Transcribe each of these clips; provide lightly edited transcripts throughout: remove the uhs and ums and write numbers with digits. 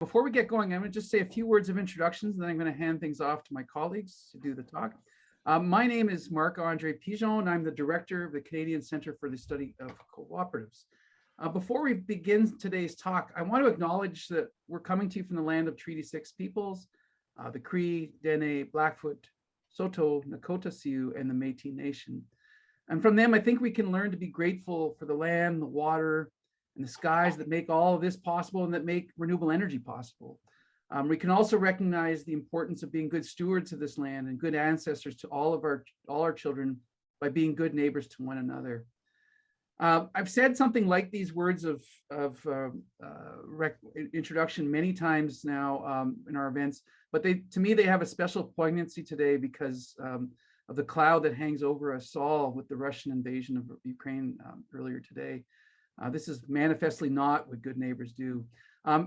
Before we get going, I'm going to just say a few words of introductions, and then I'm going to hand things off to my colleagues to do the talk. My name is Marc-André Pigeon. I'm the director of the Canadian Centre for the Study of Co-operatives. Before we begin today's talk, I want to acknowledge that we're coming to you from the land of Treaty 6 peoples, the Cree, Dene, Blackfoot, Saulteaux, Nakota Sioux, and the Métis Nation. And from them, I think we can learn to be grateful for the land, the water, and the skies that make all of this possible and that make renewable energy possible. We can also recognize the importance of being good stewards of this land and good ancestors to all our children by being good neighbors to one another. I've said something like these words of introduction many times now in our events, but to me, they have a special poignancy today because of the cloud that hangs over us all with the Russian invasion of Ukraine earlier today. This is manifestly not what good neighbors do.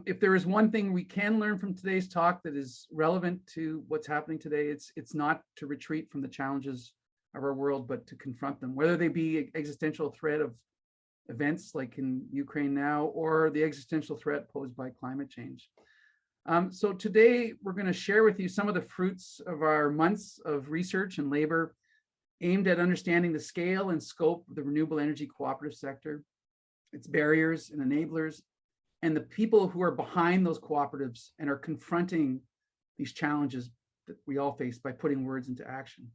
If there is one thing we can learn from today's talk that is relevant to what's happening today, it's not to retreat from the challenges of our world, but to confront them, whether they be existential threat of events like in Ukraine now, or the existential threat posed by climate change. So today we're going to share with you some of the fruits of our months of research and labor aimed at understanding the scale and scope of the renewable energy cooperative sector, its barriers and enablers, and the people who are behind those cooperatives and are confronting these challenges that we all face by putting words into action.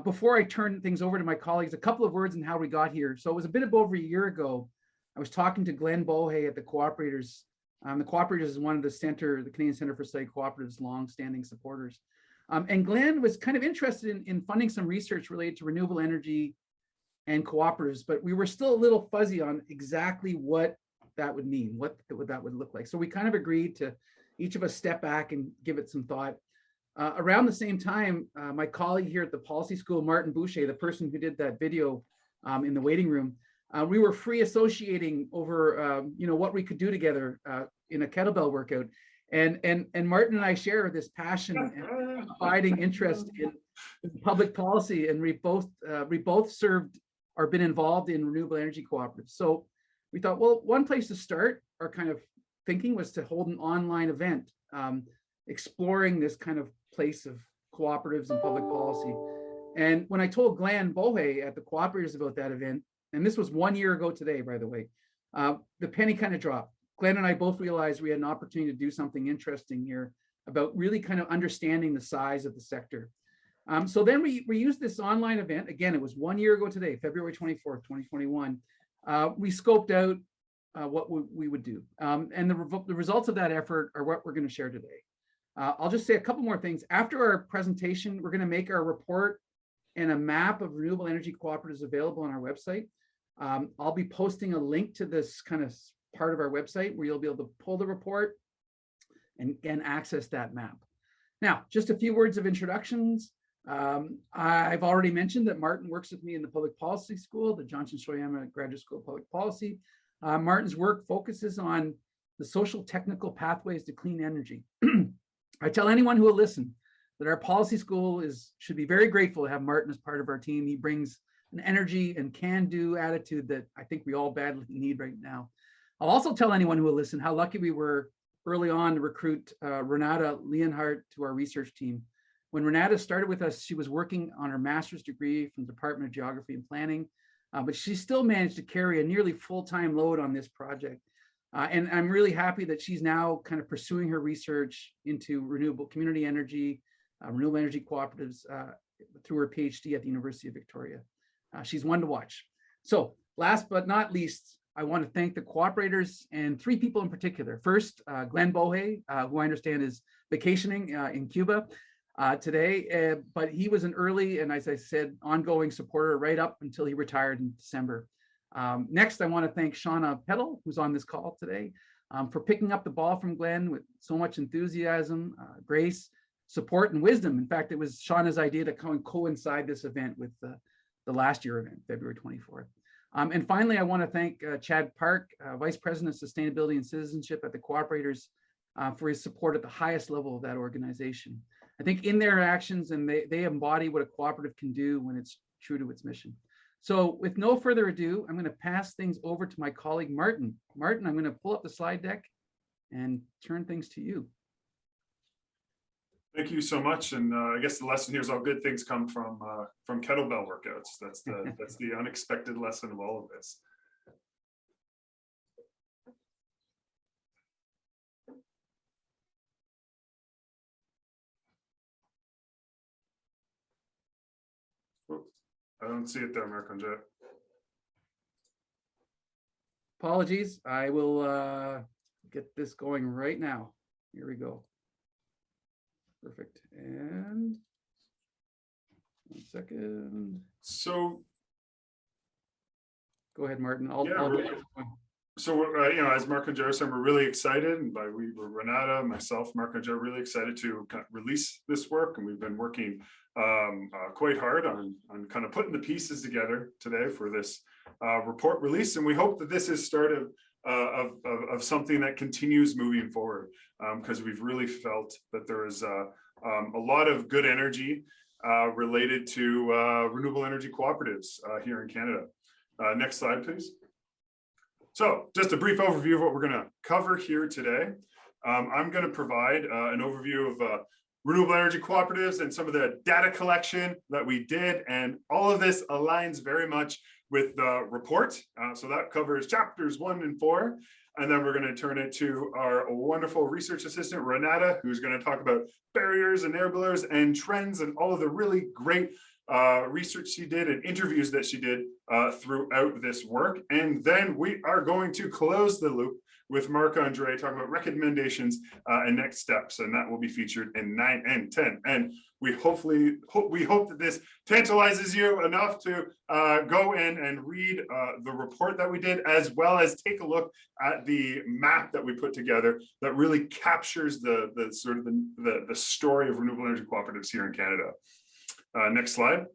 Before I turn things over to my colleagues, a couple of words on how we got here. So it was a bit over a year ago. I was talking to Glenn Bohe at the Cooperators. The Cooperators is one of the Canadian Centre for Study Cooperatives' long-standing supporters. And Glenn was kind of interested in funding some research related to renewable energy and cooperatives, but we were still a little fuzzy on exactly what that would mean, what that would look like. So we kind of agreed to each of us step back and give it some thought. Around the same time, my colleague here at the policy school, Martin Boucher, the person who did that video in the waiting room, we were free associating over what we could do together in a kettlebell workout. And Martin and I share this passion and abiding interest in public policy, and we both served or been involved in renewable energy cooperatives. So we thought, well, one place to start our kind of thinking was to hold an online event exploring this kind of place of cooperatives and public policy. And when I told Glenn Bohe at the Cooperatives about that event, and this was 1 year ago today, by the way, the penny kind of dropped. Glenn and I both realized we had an opportunity to do something interesting here about really kind of understanding the size of the sector. So then we used this online event. Again, it was 1 year ago today, February 24th, 2021. We scoped out what we would do. And the results of that effort are what we're going to share today. I'll just say a couple more things. After our presentation, we're going to make our report and a map of renewable energy cooperatives available on our website. I'll be posting a link to this kind of part of our website where you'll be able to pull the report and access that map. Now, just a few words of introductions. I've already mentioned that Martin works with me in the Public Policy School, the Johnson Shoyama Graduate School of Public Policy. Martin's work focuses on the social technical pathways to clean energy. I tell anyone who will listen that our policy school should be very grateful to have Martin as part of our team. He brings an energy and can-do attitude that I think we all badly need right now. I'll also tell anyone who will listen how lucky we were early on to recruit Renata Leonhardt to our research team. When Renata started with us, she was working on her master's degree from the Department of Geography and Planning, but she still managed to carry a nearly full-time load on this project. And I'm really happy that she's now kind of pursuing her research into renewable community energy, renewable energy cooperatives through her PhD at the University of Victoria. She's one to watch. So last but not least, I want to thank the cooperators and three people in particular. First, Glenn Bohe, who I understand is vacationing in Cuba today, but he was an early and, as I said, ongoing supporter right up until he retired in December. Next, I want to thank Shauna Peddle, who's on this call today, for picking up the ball from Glenn with so much enthusiasm, grace, support, and wisdom. In fact, it was Shauna's idea to coincide this event with the last year event, February 24th. And finally, I want to thank Chad Park, Vice President of Sustainability and Citizenship at the Cooperators, for his support at the highest level of that organization. I think in their actions, and they embody what a cooperative can do when it's true to its mission. So with no further ado, I'm going to pass things over to my colleague, Martin. Martin, I'm going to pull up the slide deck and turn things to you. Thank you so much. And I guess the lesson here is all good things come from kettlebell workouts. That's the unexpected lesson of all of this. I don't see it there, Marc-André. Apologies. I will get this going right now. Here we go. Perfect. And 1 second. So go ahead, Martin. So as Marc-André said, we're really excited, and by we were Renata, myself, Marc-André, really excited to kind of release this work, and we've been working quite hard on kind of putting the pieces together today for this report release, and we hope that this is start of something that continues moving forward, because we've really felt that there is a lot of good energy related to renewable energy cooperatives here in Canada. Next slide, please. So just a brief overview of what we're going to cover here today. I'm going to provide an overview of renewable energy cooperatives and some of the data collection that we did. And all of this aligns very much with the report. So that covers chapters 1 and 4. And then we're going to turn it to our wonderful research assistant, Renata, who's going to talk about barriers, enablers, and trends, and all of the really great research she did and interviews that she did throughout this work. And then we are going to close the loop with Marc-André talking about recommendations and next steps, and that will be featured in 9 and 10. And we hope that this tantalizes you enough to go in and read the report that we did, as well as take a look at the map that we put together that really captures the sort of the story of renewable energy cooperatives here in Canada. Next slide.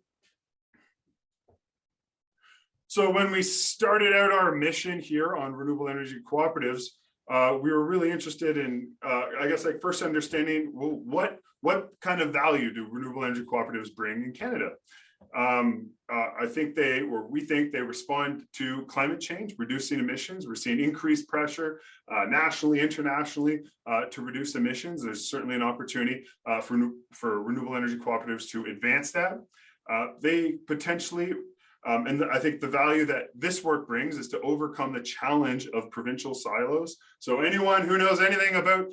So when we started out our mission here on renewable energy cooperatives, we were really interested in, I guess, like first understanding, well, what kind of value do renewable energy cooperatives bring in Canada? I think we think they respond to climate change, reducing emissions. We're seeing increased pressure nationally, internationally to reduce emissions. There's certainly an opportunity for renewable energy cooperatives to advance that. They potentially, and I think the value that this work brings is to overcome the challenge of provincial silos. So anyone who knows anything about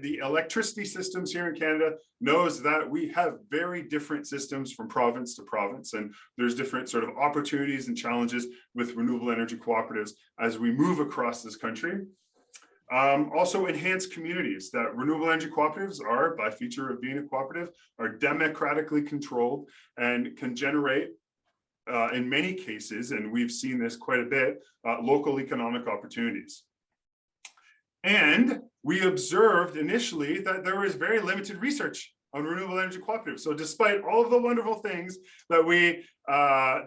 the electricity systems here in Canada knows that we have very different systems from province to province, and there's different sort of opportunities and challenges with renewable energy cooperatives as we move across this country. Also enhanced communities. That renewable energy cooperatives are, by feature of being a cooperative, are democratically controlled and can generate in many cases, and we've seen this quite a bit, local economic opportunities. And we observed initially that there was very limited research on renewable energy cooperatives. So despite all of the wonderful things that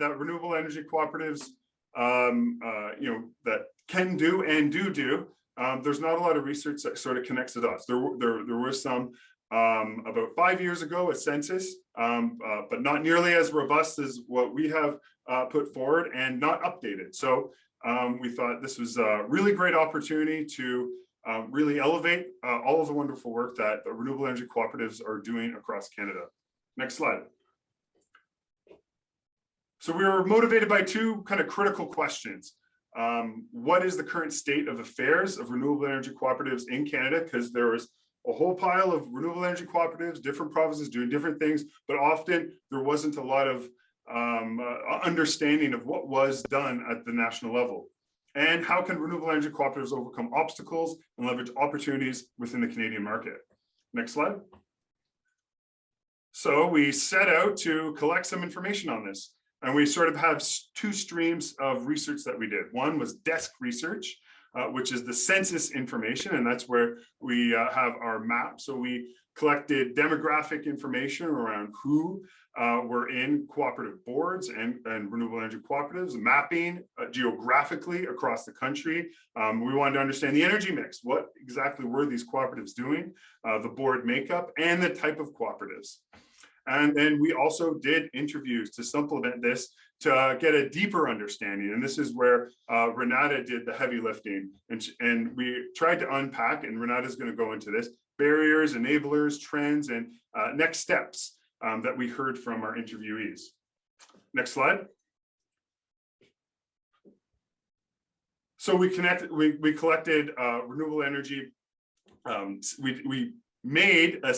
that renewable energy cooperatives, that can do and do, there's not a lot of research that sort of connects the dots. There was some about 5 years ago at Census, but not nearly as robust as what we have put forward, and not updated. So we thought this was a really great opportunity to really elevate all of the wonderful work that the renewable energy cooperatives are doing across Canada. Next slide. So we were motivated by two kind of critical questions. What is the current state of affairs of renewable energy cooperatives in Canada? Because there was a whole pile of renewable energy cooperatives, different provinces doing different things, but often there wasn't a lot of understanding of what was done at the national level. And how can renewable energy cooperatives overcome obstacles and leverage opportunities within the Canadian market? Next slide. So we set out to collect some information on this, and we sort of have two streams of research that we did. One was desk research, which is the census information, and that's where we have our map. So we collected demographic information around who were in cooperative boards and renewable energy cooperatives, mapping geographically across the country. We wanted to understand the energy mix. What exactly were these cooperatives doing, the board makeup, and the type of cooperatives. And then we also did interviews to supplement this to get a deeper understanding. And this is where Renata did the heavy lifting. And we tried to unpack, and Renata's going to go into this, barriers, enablers, trends, and next steps that we heard from our interviewees. Next slide. So we collected renewable energy. We made a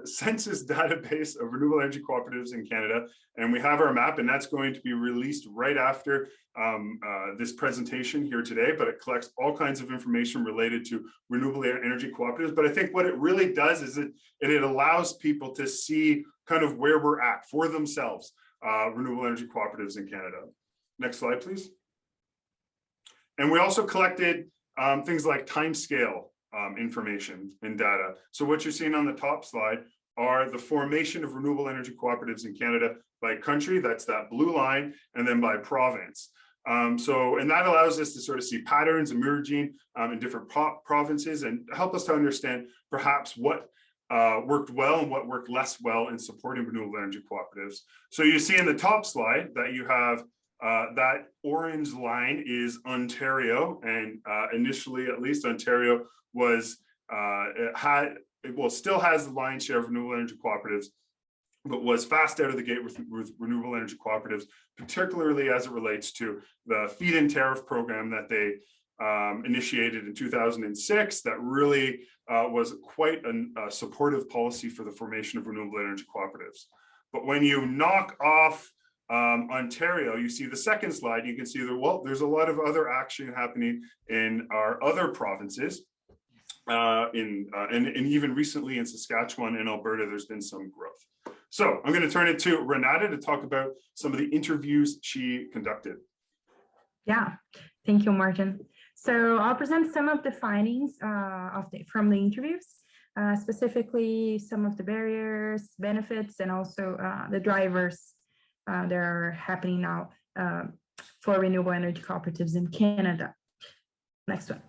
census database of renewable energy cooperatives in Canada, and we have our map, and that's going to be released right after this presentation here today, but it collects all kinds of information related to renewable energy cooperatives. But I think what it really does is it allows people to see kind of where we're at for themselves, renewable energy cooperatives in Canada. Next slide, please. And we also collected things like timescale information and data. So what you're seeing on the top slide are the formation of renewable energy cooperatives in Canada by country, that's that blue line, and then by province. And that allows us to sort of see patterns emerging in different provinces and help us to understand perhaps what worked well and what worked less well in supporting renewable energy cooperatives. So you see in the top slide that you have that orange line is Ontario, and initially, at least, Ontario was still has the lion's share of renewable energy cooperatives, but was fast out of the gate with renewable energy cooperatives, particularly as it relates to the Feedin tariff program that they initiated in 2006. That really was quite a supportive policy for the formation of renewable energy cooperatives. But when you knock off Ontario, you see the second slide, you can see that, there's a lot of other action happening in our other provinces. And even recently in Saskatchewan and Alberta, there's been some growth. So I'm going to turn it to Renata to talk about some of the interviews she conducted. Yeah, thank you, Martin. So I'll present some of the findings from the interviews, specifically some of the barriers, benefits, and also the drivers that are happening now for renewable energy cooperatives in Canada. Next one.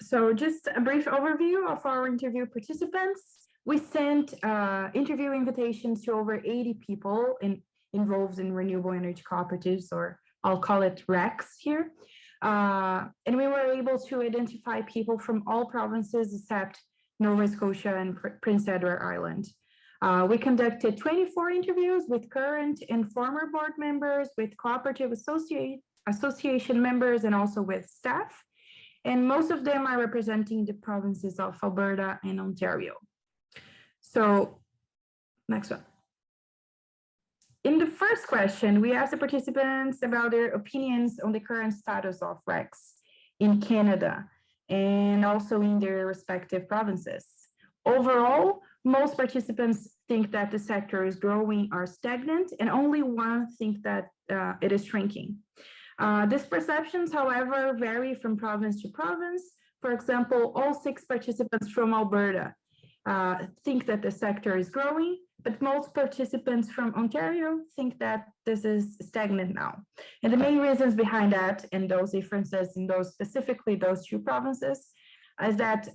So just a brief overview of our interview participants. We sent interview invitations to over 80 people involved in renewable energy cooperatives, or I'll call it RECs here. And we were able to identify people from all provinces except Nova Scotia and Prince Edward Island. We conducted 24 interviews with current and former board members, with cooperative association members, and also with staff. And most of them are representing the provinces of Alberta and Ontario. So, next one. In the first question, we asked the participants about their opinions on the current status of RECs in Canada and also in their respective provinces. Overall, most participants think that the sector is growing or stagnant, and only one think that it is shrinking. These perceptions, however, vary from province to province. For example, all 6 participants from Alberta think that the sector is growing, but most participants from Ontario think that this is stagnant now. And the main reasons behind that and those differences in specifically those 2 provinces is that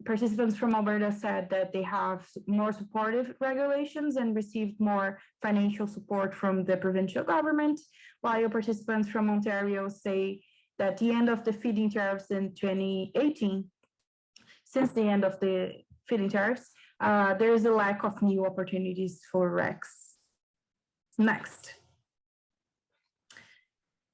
participants from Alberta said that they have more supportive regulations and received more financial support from the provincial government, while participants from Ontario say that the end of the feeding tariffs in 2018, since the end of the feeding tariffs, there is a lack of new opportunities for RECs. Next.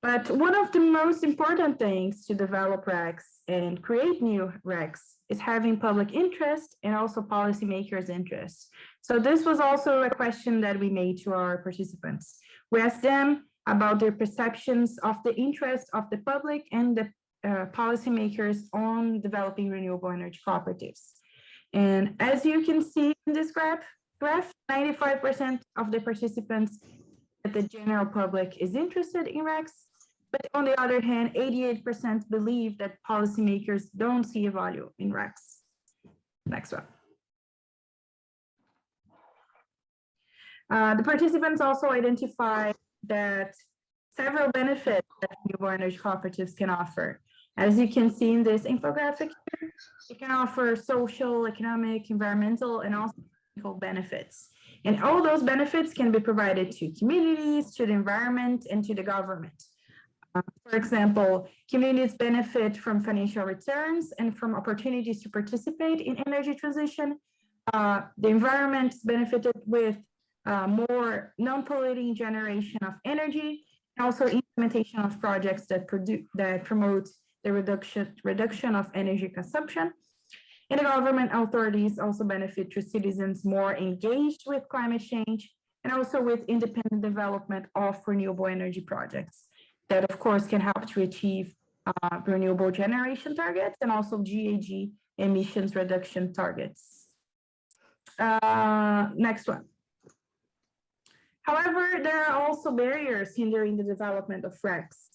But one of the most important things to develop RECs and create new RECs is having public interest and also policymakers' interest. So this was also a question that we made to our participants. We asked them about their perceptions of the interest of the public and the policymakers on developing renewable energy cooperatives. And as you can see in this graph, 95% of the participants that the general public is interested in RECs, but on the other hand, 88% believe that policymakers don't see a value in RECs. Next one. The participants also identify that several benefits that renewable energy cooperatives can offer. As you can see in this infographic here, it can offer social, economic, environmental, and also benefits. And all those benefits can be provided to communities, to the environment, and to the government. For example, communities benefit from financial returns and from opportunities to participate in energy transition. The environment benefited with more non-polluting generation of energy, and also implementation of projects that promote the reduction of energy consumption. And the government authorities also benefit through citizens more engaged with climate change and also with independent development of renewable energy projects that, of course, can help to achieve renewable generation targets and also GHG emissions reduction targets. Next one. However, there are also barriers hindering the development of RECs.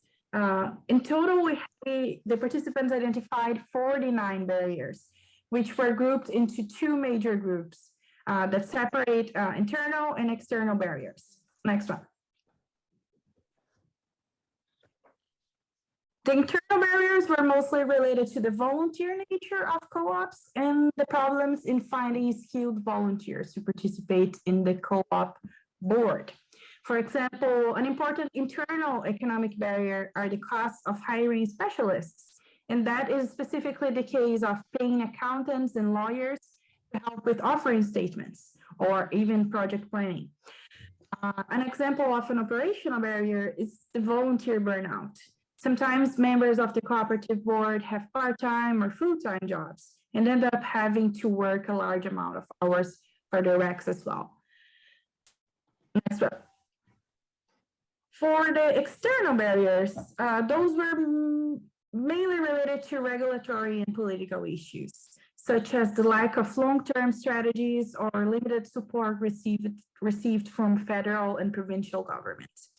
In total, the participants identified 49 barriers, which were grouped into two major groups that separate internal and external barriers. Next one. The internal barriers were mostly related to the volunteer nature of co-ops and the problems in finding skilled volunteers to participate in the co-op board. For example, an important internal economic barrier are the costs of hiring specialists. And that is specifically the case of paying accountants and lawyers to help with offering statements or even project planning. An example of an operational barrier is the volunteer burnout. Sometimes members of the cooperative board have part-time or full-time jobs and end up having to work a large amount of hours for their RECs as well. Next one. For the external barriers, those were mainly related to regulatory and political issues, such as the lack of long-term strategies or limited support received from federal and provincial governments.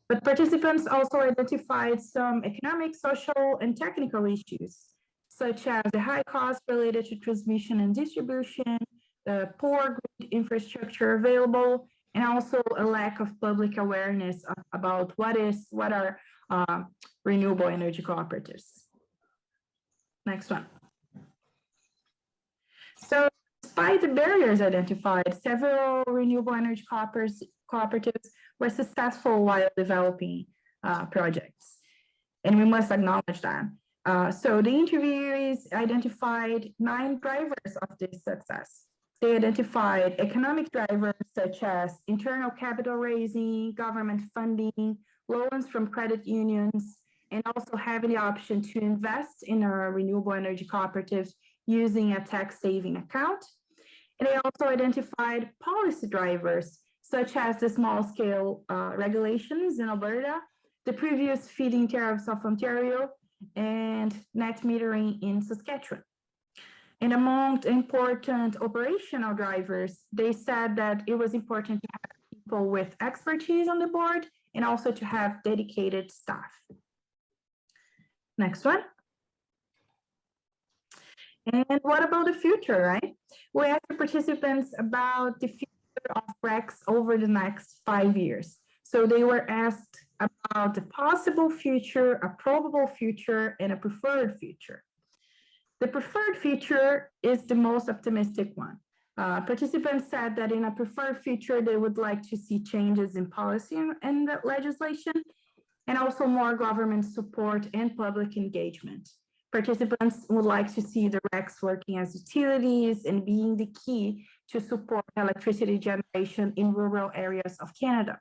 But participants also identified some economic, social, and technical issues, such as the high costs related to transmission and distribution, the poor grid infrastructure available, and also a lack of public awareness about what are renewable energy cooperatives. Next one. So despite the barriers identified, several renewable energy cooperatives were successful while developing projects. And we must acknowledge that. So the interviewees identified 9 drivers of this success. They identified economic drivers such as internal capital raising, government funding, loans from credit unions, and also having the option to invest in a renewable energy cooperative using a tax saving account. And they also identified policy drivers such as the small scale regulations in Alberta, the previous feeding tariffs of Ontario, and net metering in Saskatchewan. And among important operational drivers, they said that it was important to have people with expertise on the board and also to have dedicated staff. Next one. And what about the future, right? We asked the participants about the future of RECs over the next 5 years. So they were asked about the possible future, a probable future, and a preferred future. The preferred future is the most optimistic one. Participants said that in a preferred future, they would like to see changes in policy and legislation, and also more government support and public engagement. Participants would like to see the RECs working as utilities and being the key to support electricity generation in rural areas of Canada.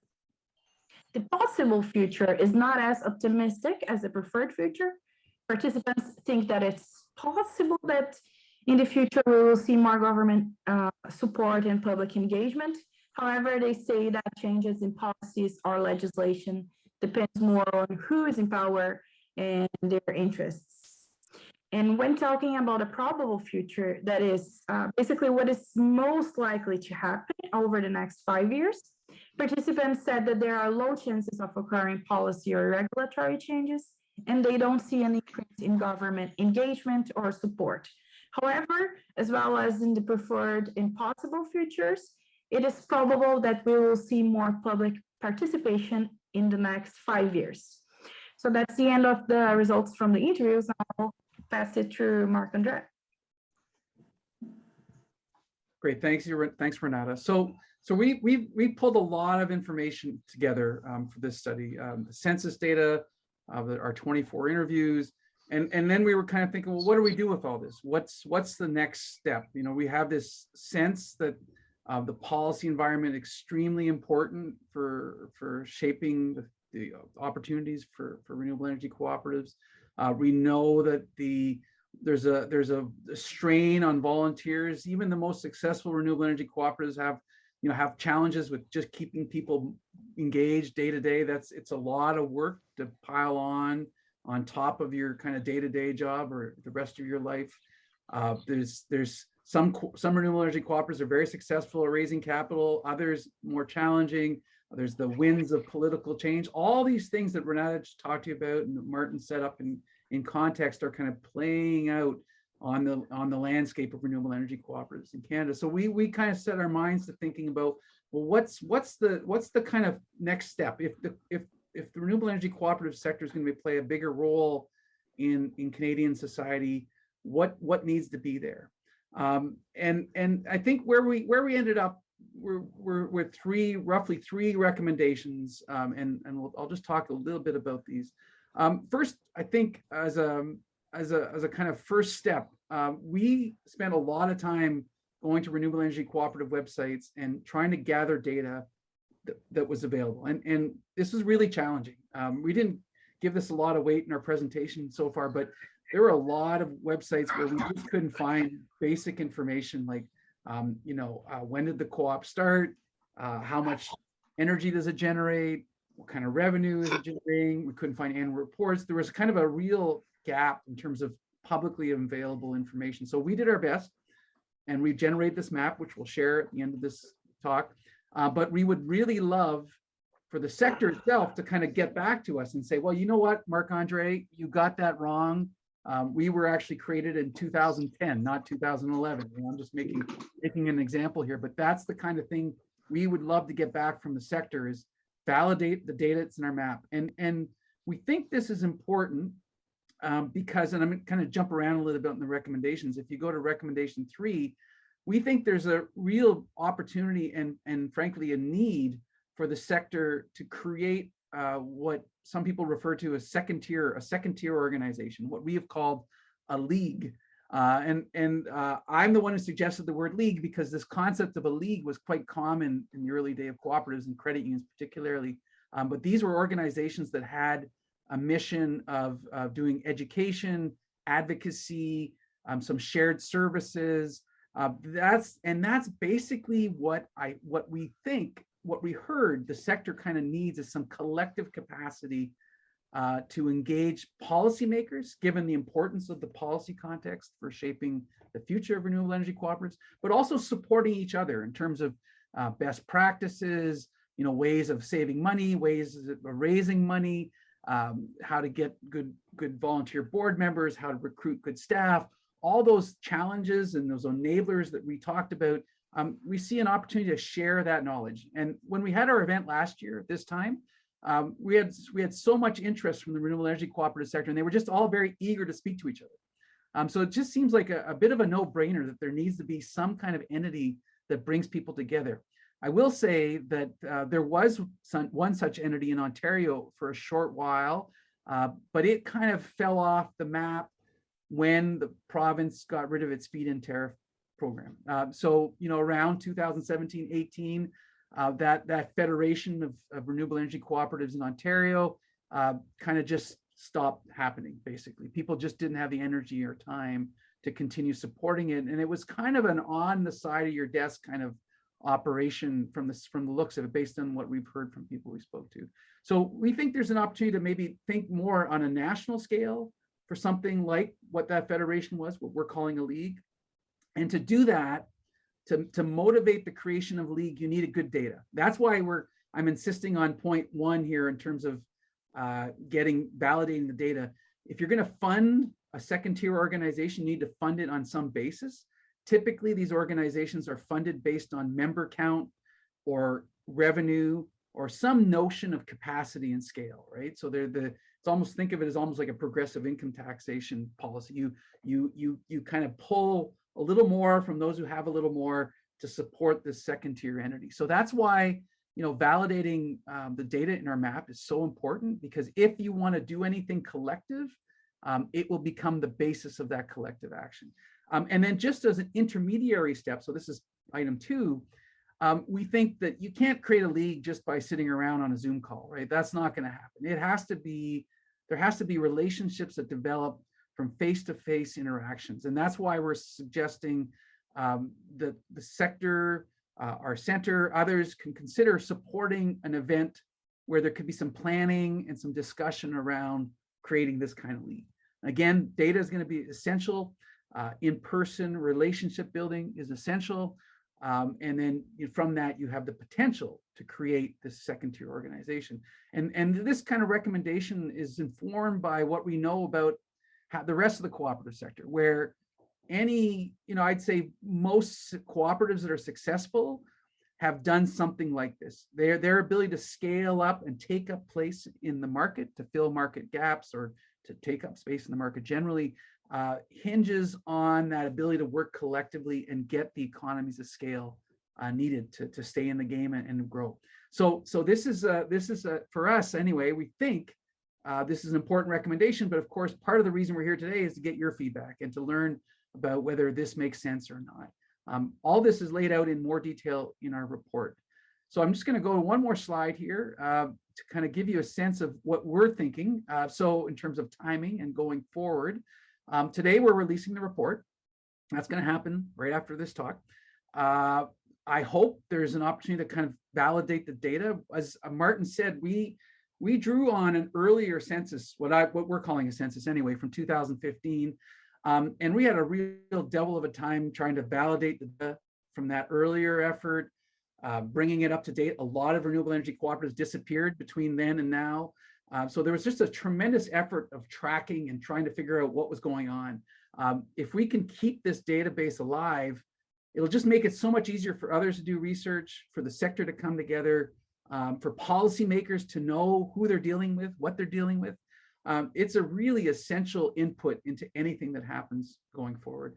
The possible future is not as optimistic as the preferred future. Participants think that it's possible that in the future we will see more government support and public engagement. However, they say that changes in policies or legislation depends more on who is in power and their interests. And when talking about a probable future, that is basically what is most likely to happen over the next 5 years, participants said that there are low chances of occurring policy or regulatory changes, and they don't see an increase in government engagement or support. However, as well as in the preferred and possible futures, it is probable that we will see more public participation in the next 5 years. So that's the end of the results from the interviews. I'll pass it through Marc-André. Great, thanks, Renata. So we pulled a lot of information together for this study, the census data, our 24 interviews, and then we were kind of thinking, well, what do we do with all this? What's the next step? You know, we have this sense that the policy environment extremely important for shaping the opportunities for renewable energy cooperatives. We know that there's a strain on volunteers. Even the most successful renewable energy cooperatives have challenges with just keeping people engaged day to day. It's a lot of work to pile on top of your kind of day-to-day job or the rest of your life. There's some renewable energy cooperatives are very successful at raising capital, others more challenging. There's the winds of political change. All these things that Renata just talked to you about and that Martin set up in context are kind of playing out on the landscape of renewable energy cooperatives in Canada. So we kind of set our minds to thinking about, well, what's the kind of next step if the renewable energy cooperative sector is going to play a bigger role in Canadian society, what needs to be there? And I think where we ended up, we're with roughly three recommendations, and I'll just talk a little bit about these. First, I think as a kind of first step, we spent a lot of time going to renewable energy cooperative websites and trying to gather data that was available. And this was really challenging. We didn't give this a lot of weight in our presentation so far, but there were a lot of websites where we just couldn't find basic information like, when did the co-op start? How much energy does it generate? What kind of revenue is it generating? We couldn't find annual reports. There was kind of a real gap in terms of publicly available information. So we did our best and we generated this map, which we'll share at the end of this talk. But we would really love for the sector itself to kind of get back to us and say, well, you know what, Marc-André, you got that wrong. We were actually created in 2010, not 2011. I'm just making an example here, but that's the kind of thing we would love to get back from the sector, is validate the data that's in our map. And we think this is important because, and I'm kind of jump around a little bit in the recommendations. If you go to recommendation 3, we think there's a real opportunity and frankly a need for the sector to create what some people refer to as second tier organization, what we have called a league. I'm the one who suggested the word league because this concept of a league was quite common in the early day of cooperatives and credit unions particularly. But these were organizations that had a mission of doing education, advocacy, some shared services. That's basically what we heard the sector kind of needs is some collective capacity to engage policymakers, given the importance of the policy context for shaping the future of renewable energy cooperatives, but also supporting each other in terms of best practices, ways of saving money, ways of raising money, how to get good volunteer board members, how to recruit good staff, all those challenges and those enablers that we talked about. We see an opportunity to share that knowledge. And when we had our event last year at this time, we had so much interest from the renewable energy cooperative sector, and they were just all very eager to speak to each other. So it just seems like a bit of a no-brainer that there needs to be some kind of entity that brings people together. I will say that there was one such entity in Ontario for a short while, but it kind of fell off the map when the province got rid of its Feedin tariff program. So, around 2017-18, that federation of renewable energy cooperatives in Ontario kind of just stopped happening, basically. People just didn't have the energy or time to continue supporting it. And it was kind of an on the side of your desk kind of operation from the looks of it, based on what we've heard from people we spoke to. So we think there's an opportunity to maybe think more on a national scale for something like what that federation was, what we're calling a league. And to do that, to motivate the creation of a league, you need a good data. That's why I'm insisting on point 1 here in terms of validating the data. If you're going to fund a second tier organization, you need to fund it on some basis. Typically, these organizations are funded based on member count or revenue or some notion of capacity and scale, right? So think of it as almost like a progressive income taxation policy. You kind of pull a little more from those who have a little more, to support this second tier entity. So that's why, validating the data in our map is so important, because if you want to do anything collective, it will become the basis of that collective action. And then just as an intermediary step, so this is item 2, we think that you can't create a league just by sitting around on a Zoom call, right? That's not going to happen. There has to be relationships that develop from face-to-face interactions. And that's why we're suggesting that the sector, our center, others can consider supporting an event where there could be some planning and some discussion around creating this kind of league. Again, data is going to be essential. In-person relationship building is essential. And then from that, you have the potential to create this second tier organization. And this kind of recommendation is informed by what we know about the rest of the cooperative sector, where I'd say most cooperatives that are successful have done something like this. Their ability to scale up and take up place in the market, to fill market gaps or to take up space in the market generally, hinges on that ability to work collectively and get the economies of scale needed to stay in the game and grow. So this is for us anyway. We think this is an important recommendation, but of course, part of the reason we're here today is to get your feedback and to learn about whether this makes sense or not. All this is laid out in more detail in our report. So I'm just going to go to one more slide here to kind of give you a sense of what we're thinking. So in terms of timing and going forward, today we're releasing the report. That's going to happen right after this talk. I hope there's an opportunity to kind of validate the data. As Martin said, we drew on an earlier census, what we're calling a census anyway, from 2015. And we had a real devil of a time trying to validate the data from that earlier effort, bringing it up to date. A lot of renewable energy cooperatives disappeared between then and now. So there was just a tremendous effort of tracking and trying to figure out what was going on. If we can keep this database alive, it'll just make it so much easier for others to do research, for the sector to come together, for policymakers to know who they're dealing with, what they're dealing with. It's a really essential input into anything that happens going forward.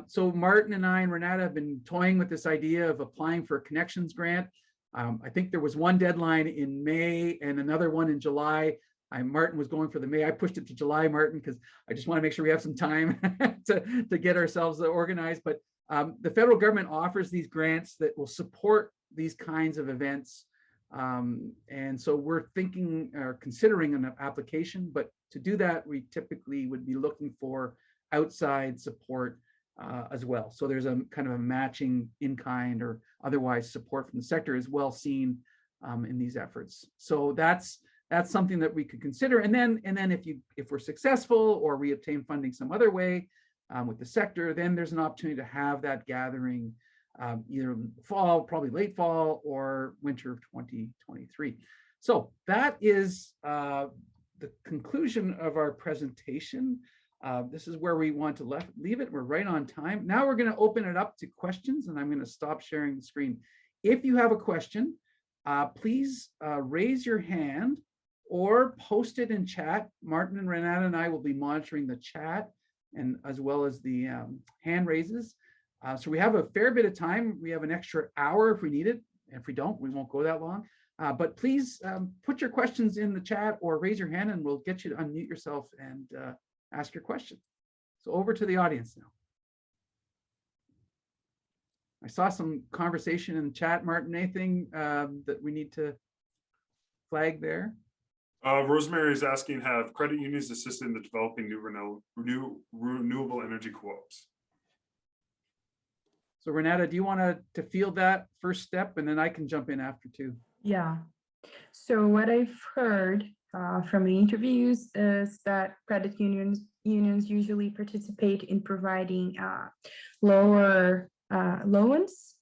So Martin and I and Renata have been toying with this idea of applying for a connections grant. I think there was one deadline in May and another one in July. Martin was going for the May. I pushed it to July, Martin, because I just want to make sure we have some time to get ourselves organized. But the federal government offers these grants that will support these kinds of events. And so we're thinking or considering an application, but to do that, we typically would be looking for outside support as well. So there's a kind of a matching in-kind or otherwise support from the sector is well seen in these efforts. So that's something that we could consider. And then if we're successful or we obtain funding some other way with the sector, then there's an opportunity to have that gathering either fall, probably late fall or winter of 2023. So that is the conclusion of our presentation. This is where we want to leave it. We're right on time. Now we're going to open it up to questions, and I'm going to stop sharing the screen. If you have a question, please raise your hand or post it in chat. Martin and Renata and I will be monitoring the chat and as well as the hand raises. So we have a fair bit of time. We have an extra hour if we need it. If we don't, we won't go that long. But please put your questions in the chat or raise your hand and we'll get you to unmute yourself and ask your question. So over to the audience now. I saw some conversation in the chat. Martin, anything that we need to flag there? Rosemary is asking, have credit unions assisted in the developing new renewable energy co-ops? So Renata, do you want to field that first step and then I can jump in after too? Yeah. So what I've heard from the interviews is that credit unions usually participate in providing lower loans.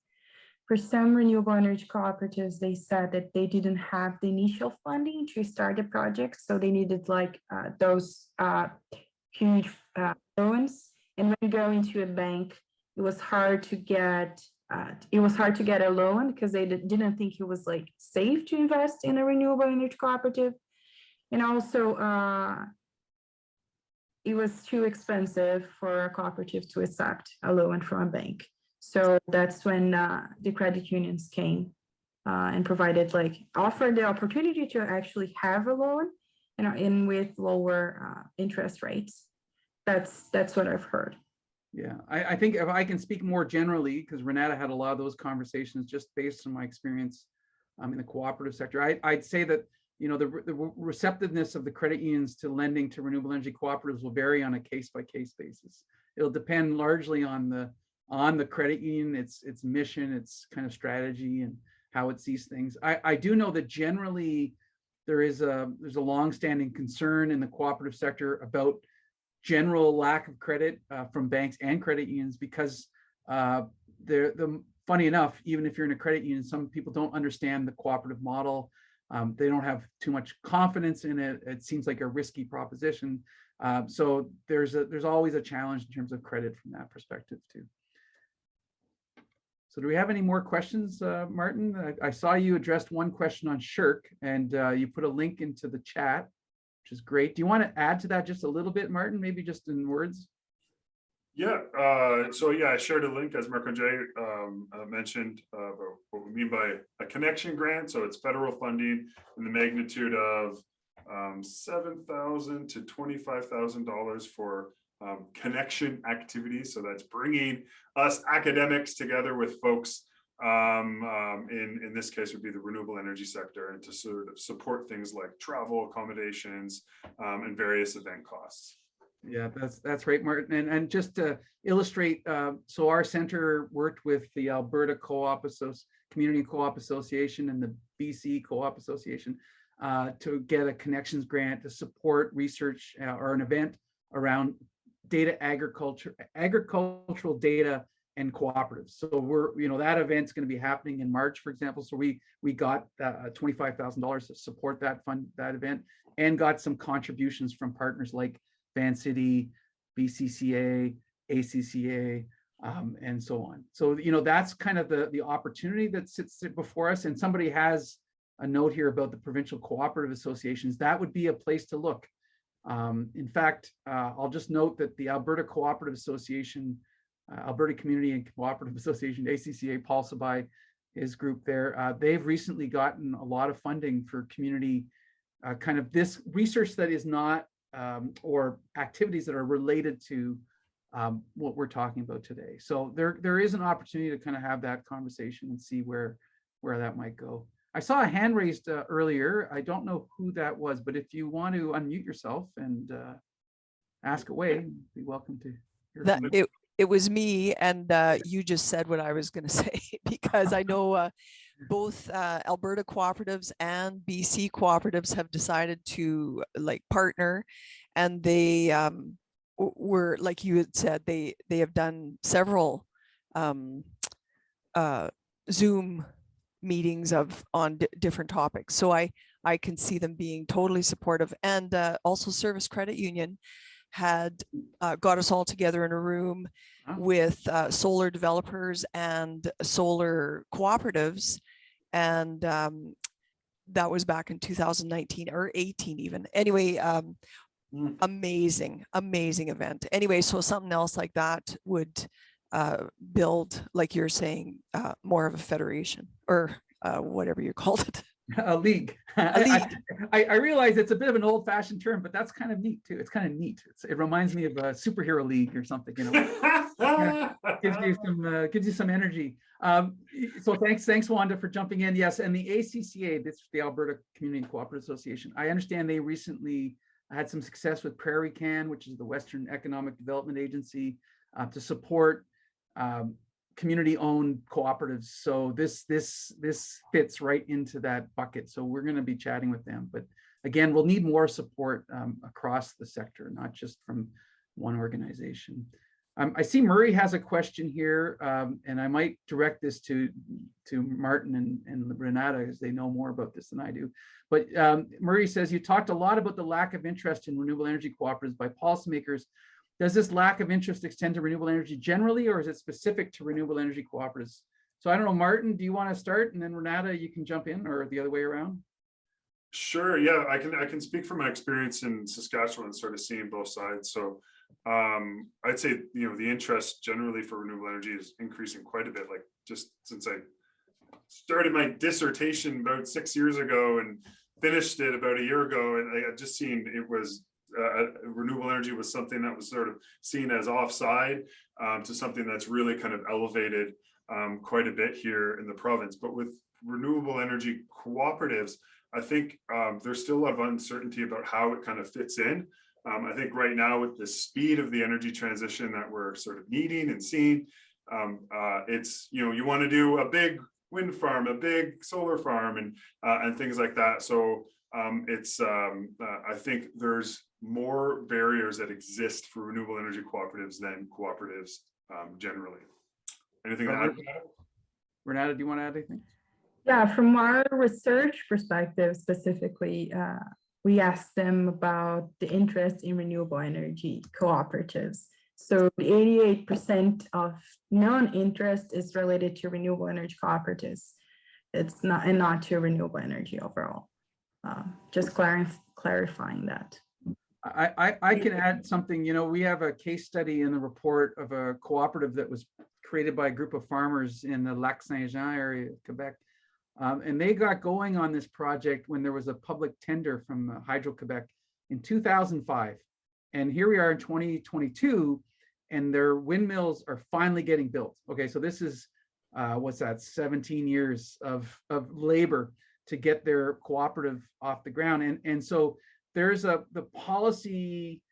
For some renewable energy cooperatives, they said that they didn't have the initial funding to start the project, so they needed like those huge loans. And when you go into a bank, it was hard to get a loan because they didn't think it was like safe to invest in a renewable energy cooperative, and also it was too expensive for a cooperative to accept a loan from a bank. So that's when the credit unions came and provided, like, offered the opportunity to actually have a loan and in with lower interest rates. That's what I've heard. Yeah, I think if I can speak more generally, because Renata had a lot of those conversations just based on my experience in the cooperative sector, I'd say that, you know, the receptiveness of the credit unions to lending to renewable energy cooperatives will vary on a case-by-case basis. It'll depend largely on the credit union, its mission, its kind of strategy, and how it sees things. I do know that generally there's a long-standing concern in the cooperative sector about general lack of credit from banks and credit unions, because funny enough, even if you're in a credit union, some people don't understand the cooperative model. They don't have too much confidence in it. It seems like a risky proposition. So there's always a challenge in terms of credit from that perspective too. So do we have any more questions, Martin? I saw you addressed one question on Shirk, and you put a link into the chat, which is great. Do you want to add to that just a little bit, Martin, maybe just in words? Yeah, so yeah, I shared a link, as Marc-André mentioned, about what we mean by a connection grant. So it's federal funding in the magnitude of $7,000 to $25,000 for connection activities. So that's bringing us academics together with folks in this case would be the renewable energy sector, and to sort of support things like travel, accommodations, and various event costs. Yeah, that's right, Martin. And just to illustrate, so our center worked with the Alberta Community Co-op Association and the BC Co-op Association to get a connections grant to support research or an event around agricultural data and cooperatives. So that event's going to be happening in March, for example. So we got $25,000 to support that event, and got some contributions from partners like Van City, BCCA, ACCA, and so on. So, that's kind of the opportunity that sits before us. And somebody has a note here about the provincial cooperative associations. That would be a place to look. In fact, I'll just note that the Alberta Cooperative Association, Alberta Community and Cooperative Association, ACCA, Paul Sabai, his group there, they've recently gotten a lot of funding for community kind of this research that is not or activities that are related to what we're talking about today. So there is an opportunity to kind of have that conversation and see where that might go. I saw a hand raised earlier. I don't know who that was, but if you want to unmute yourself and ask away, be welcome to hear from you. It was me, and you just said what I was going to say, because I know both Alberta cooperatives and BC cooperatives have decided to partner, and they were, like you had said, they have done several Zoom meetings on different topics. So I can see them being totally supportive. And also Service Credit Union had got us all together in a room with solar developers and solar cooperatives. And that was back in 2019 or 18 even. Anyway, amazing event. Anyway, so something else like that would build, like you're saying, more of a federation, or whatever you called it. A league. I realize it's a bit of an old-fashioned term, but that's kind of neat too. It's kind of neat. It reminds me of a superhero league or something. Gives you some energy. So thanks, Wanda, for jumping in. Yes, and the ACCA, that's the Alberta Community Cooperative Association. I understand they recently had some success with Prairie Can, which is the Western Economic Development Agency, to support community-owned cooperatives. So this fits right into that bucket. So we're going to be chatting with them. But again, we'll need more support across the sector, not just from one organization. I see Murray has a question here, and I might direct this to Martin and Renata, as they know more about this than I do. But Murray says, you talked a lot about the lack of interest in renewable energy cooperatives by policymakers. Does this lack of interest extend to renewable energy generally, or is it specific to renewable energy cooperatives? So I don't know, Martin, do you want to start, and then Renata, you can jump in, or the other way around? Sure. Yeah, I can speak from my experience in Saskatchewan, sort of seeing both sides. So I'd say, the interest generally for renewable energy is increasing quite a bit, like just since I started my dissertation about 6 years ago and finished it about a year ago, and I had just seen it was renewable energy was something that was sort of seen as offside to something that's really kind of elevated quite a bit here in the province. But with renewable energy cooperatives, I think there's still a lot of uncertainty about how it kind of fits in. I think right now with the speed of the energy transition that we're sort of needing and seeing, it's, you want to do a big wind farm, a big solar farm, and things like that. So I think there's more barriers that exist for renewable energy cooperatives than cooperatives generally. Anything to add? Renata, do you want to add anything? Yeah, from our research perspective specifically, we asked them about the interest in renewable energy cooperatives. So 88% of non-interest is related to renewable energy cooperatives. It's not, and not to renewable energy overall. Just clarifying that. I can add something. We have a case study in the report of a cooperative that was created by a group of farmers in the Lac Saint-Jean area of Quebec. And they got going on this project when there was a public tender from Hydro-Quebec in 2005. And here we are in 2022, and their windmills are finally getting built. Okay, so this is, 17 years of labor to get their cooperative off the ground. And so there's the policy,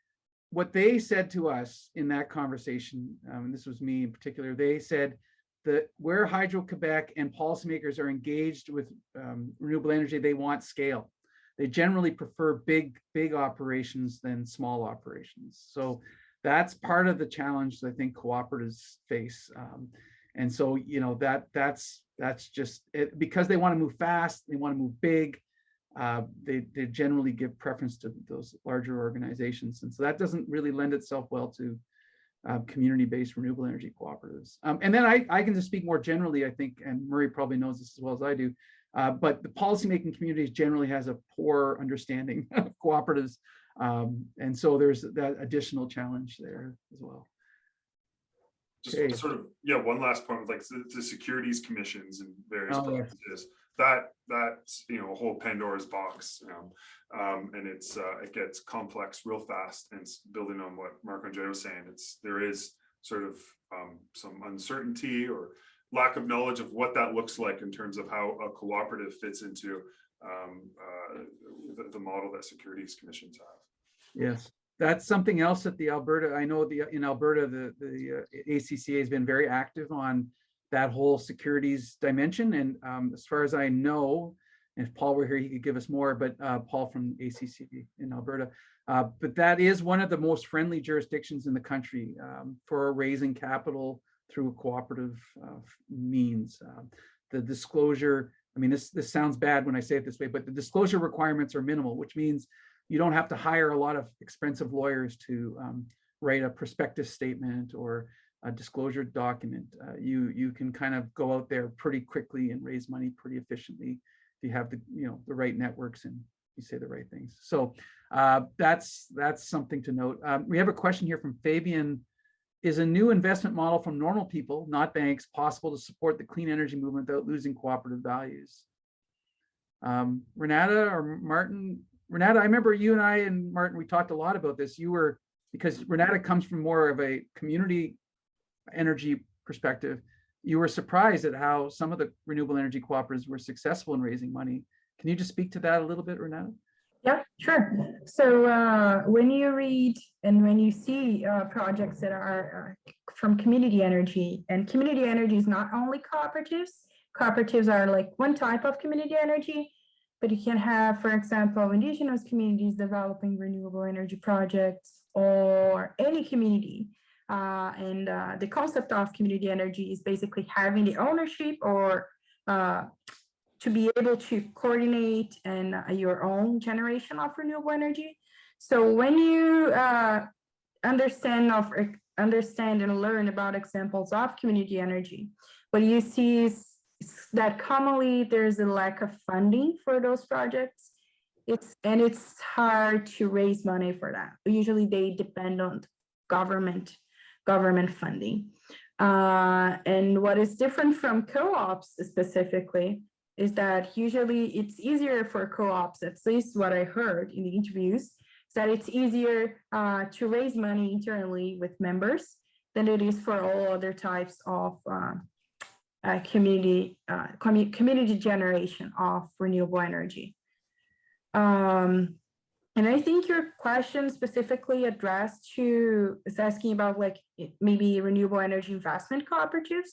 what they said to us in that conversation, and this was me in particular, they said that where Hydro-Quebec and policymakers are engaged with renewable energy, they want scale. They generally prefer big operations than small operations. So that's part of the challenge that I think cooperatives face. And so, that's just it, because they want to move fast, they want to move big. They generally give preference to those larger organizations. And so that doesn't really lend itself well to community-based renewable energy cooperatives. And then I can just speak more generally, I think, and Murray probably knows this as well as I do, but the policymaking communities generally has a poor understanding of cooperatives. And so there's that additional challenge there as well. Just sort of, one last point with like the securities commissions in various provinces. Yes. That's a whole Pandora's box, and it gets complex real fast. And building on what Marc-André was saying, there is sort of some uncertainty or lack of knowledge of what that looks like in terms of how a cooperative fits into the model that securities commissions have. Yes, that's something else that the Alberta, I know in Alberta, the ACCA has been very active on that whole securities dimension. And as far as I know, and if Paul were here, he could give us more, but Paul from ACCA in Alberta, but that is one of the most friendly jurisdictions in the country for raising capital through a cooperative means. The disclosure, I mean, this sounds bad when I say it this way, but the disclosure requirements are minimal, which means you don't have to hire a lot of expensive lawyers to write a prospectus statement or a disclosure document. You can kind of go out there pretty quickly and raise money pretty efficiently if you have the right networks and you say the right things. So that's something to note. We have a question here from Fabian. Is a new investment model from normal people, not banks, possible to support the clean energy movement without losing cooperative values? Renata or Martin? Renata, I remember you and I and Martin, we talked a lot about this. Because Renata comes from more of a community energy perspective, you were surprised at how some of the renewable energy cooperatives were successful in raising money. Can you just speak to that a little bit, Renata? Yeah, sure. So when you read and when you see projects that are from community energy, and community energy is not only cooperatives. Cooperatives are like one type of community energy, but you can have, for example, indigenous communities developing renewable energy projects or any community. And the concept of community energy is basically having the ownership or to be able to coordinate and your own generation of renewable energy. So when you understand and learn about examples of community energy, what you see is that commonly there's a lack of funding for those projects. It's hard to raise money for that. Usually they depend on government funding. And what is different from co-ops specifically is that usually it's easier for co-ops, at least what I heard in the interviews, is that it's easier to raise money internally with members than it is for all other types of community generation of renewable energy. And I think your question specifically addressed to is asking about like maybe renewable energy investment cooperatives.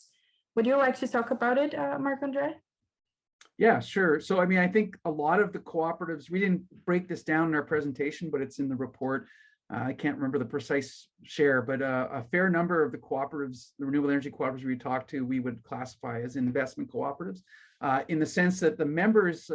Would you like to talk about it, Marc-André? Yeah, sure. So, I mean, I think a lot of the cooperatives, we didn't break this down in our presentation, but it's in the report. I can't remember the precise share, but a fair number of the cooperatives, the renewable energy cooperatives we talked to, we would classify as investment cooperatives in the sense that the members,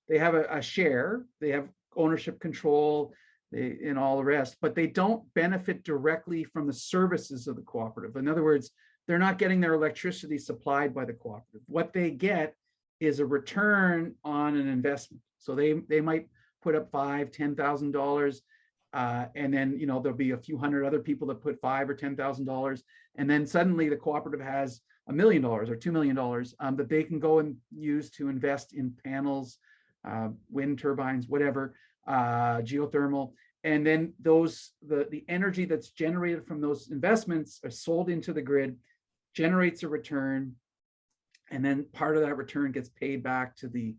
they have a share, they have ownership control and all the rest, but they don't benefit directly from the services of the cooperative. In other words, they're not getting their electricity supplied by the cooperative. What they get is a return on an investment. So they might put up $5,000, $10,000, and then there'll be a few hundred other people that put $5,000 or $10,000, and then suddenly the cooperative has $1 million or $2 million that they can go and use to invest in panels, wind turbines, whatever, geothermal, and then the energy that's generated from those investments are sold into the grid, generates a return, and then part of that return gets paid back to the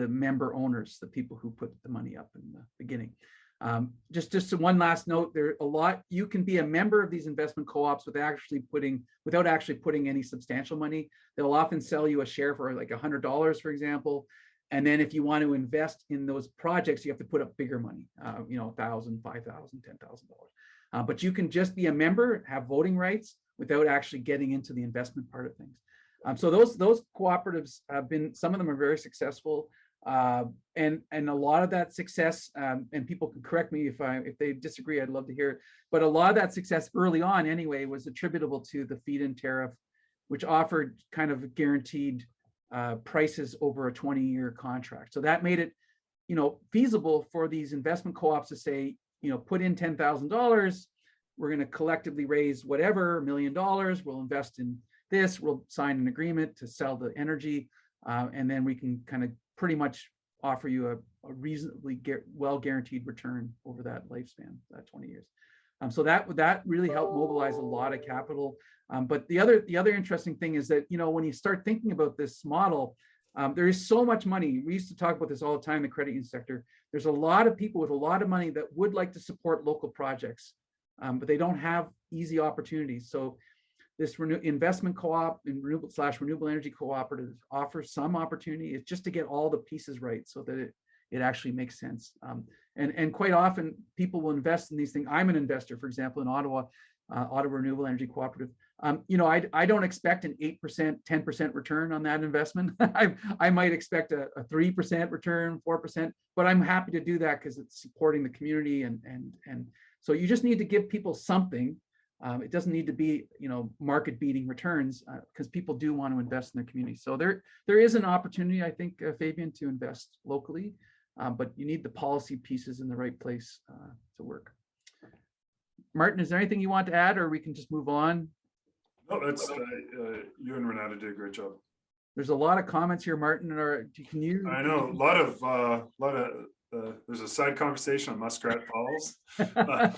member owners, the people who put the money up in the beginning. Just one last note, you can be a member of these investment co-ops without actually putting any substantial money. They'll often sell you a share for like $100, for example. And then if you want to invest in those projects, you have to put up bigger money, $1,000, $5,000, $10,000. But you can just be a member, have voting rights without actually getting into the investment part of things. So those cooperatives have been, some of them are very successful. And a lot of that success, and people can correct me if they disagree, I'd love to hear it. But a lot of that success early on anyway was attributable to the Feedin tariff, which offered kind of guaranteed prices over a 20-year contract. So that made it, feasible for these investment co-ops to say, put in $10,000, we're going to collectively raise whatever, $1 million, we'll invest in this, we'll sign an agreement to sell the energy, and then we can kind of pretty much offer you a reasonably well guaranteed return over that lifespan, that 20 years. So that really helped mobilize a lot of capital. But the other interesting thing is that, when you start thinking about this model, there is so much money. We used to talk about this all the time in the credit union sector. There's a lot of people with a lot of money that would like to support local projects, but they don't have easy opportunities. So this investment co-op and renewable energy cooperatives offers some opportunity. It's just to get all the pieces right so that it actually makes sense. And quite often people will invest in these things. I'm an investor, for example, in Ottawa Renewable Energy Cooperative. I don't expect an 8%, 10% return on that investment. I might expect a 3% return, 4%, but I'm happy to do that because it's supporting the community. And so you just need to give people something. It doesn't need to be, market beating returns because people do want to invest in their community. So there is an opportunity, I think, Fabian, to invest locally, but you need the policy pieces in the right place to work. Martin, is there anything you want to add, or we can just move on? No, that's you and Renata did a great job. There's a lot of comments here, Martin. Can you? I know a lot of. There's a side conversation on Muskrat Falls. I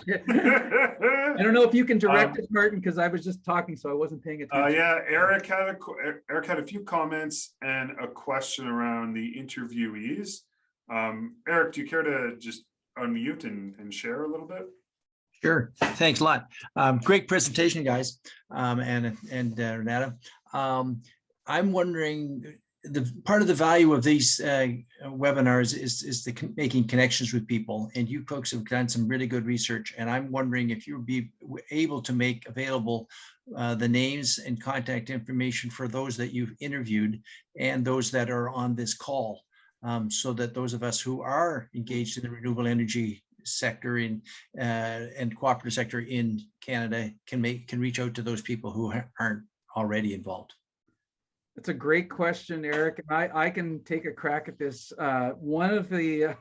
don't know if you can direct us, Martin, because I was just talking, so I wasn't paying attention. Yeah, Eric had a few comments and a question around the interviewees. Eric, do you care to just unmute and share a little bit? Sure. Thanks a lot. Great presentation, guys, and Renata. I'm wondering, the part of the value of these webinars is making connections with people, and you folks have done some really good research, and I'm wondering if you would be able to make available the names and contact information for those that you've interviewed and those that are on this call, so that those of us who are engaged in the renewable energy sector and cooperative sector in Canada can reach out to those people who aren't already involved. It's a great question, Eric. And I can take a crack at this. One of the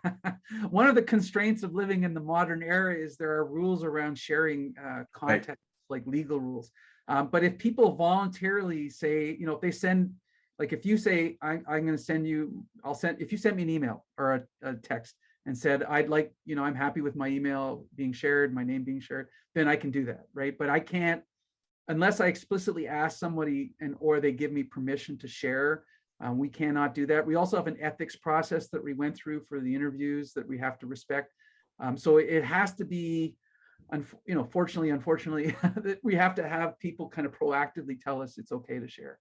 one of the constraints of living in the modern era is there are rules around sharing content, like legal rules. But if people voluntarily say, you know, if they send, like if you say, I'm going to send you, if you sent me an email or a text and said, I'd like, you know, I'm happy with my email being shared, my name being shared, then I can do that, right? But I can't, unless I explicitly ask somebody or they give me permission to share, we cannot do that. We also have an ethics process that we went through for the interviews that we have to respect. So it has to be, you know, unfortunately, that we have to have people kind of proactively tell us it's okay to share.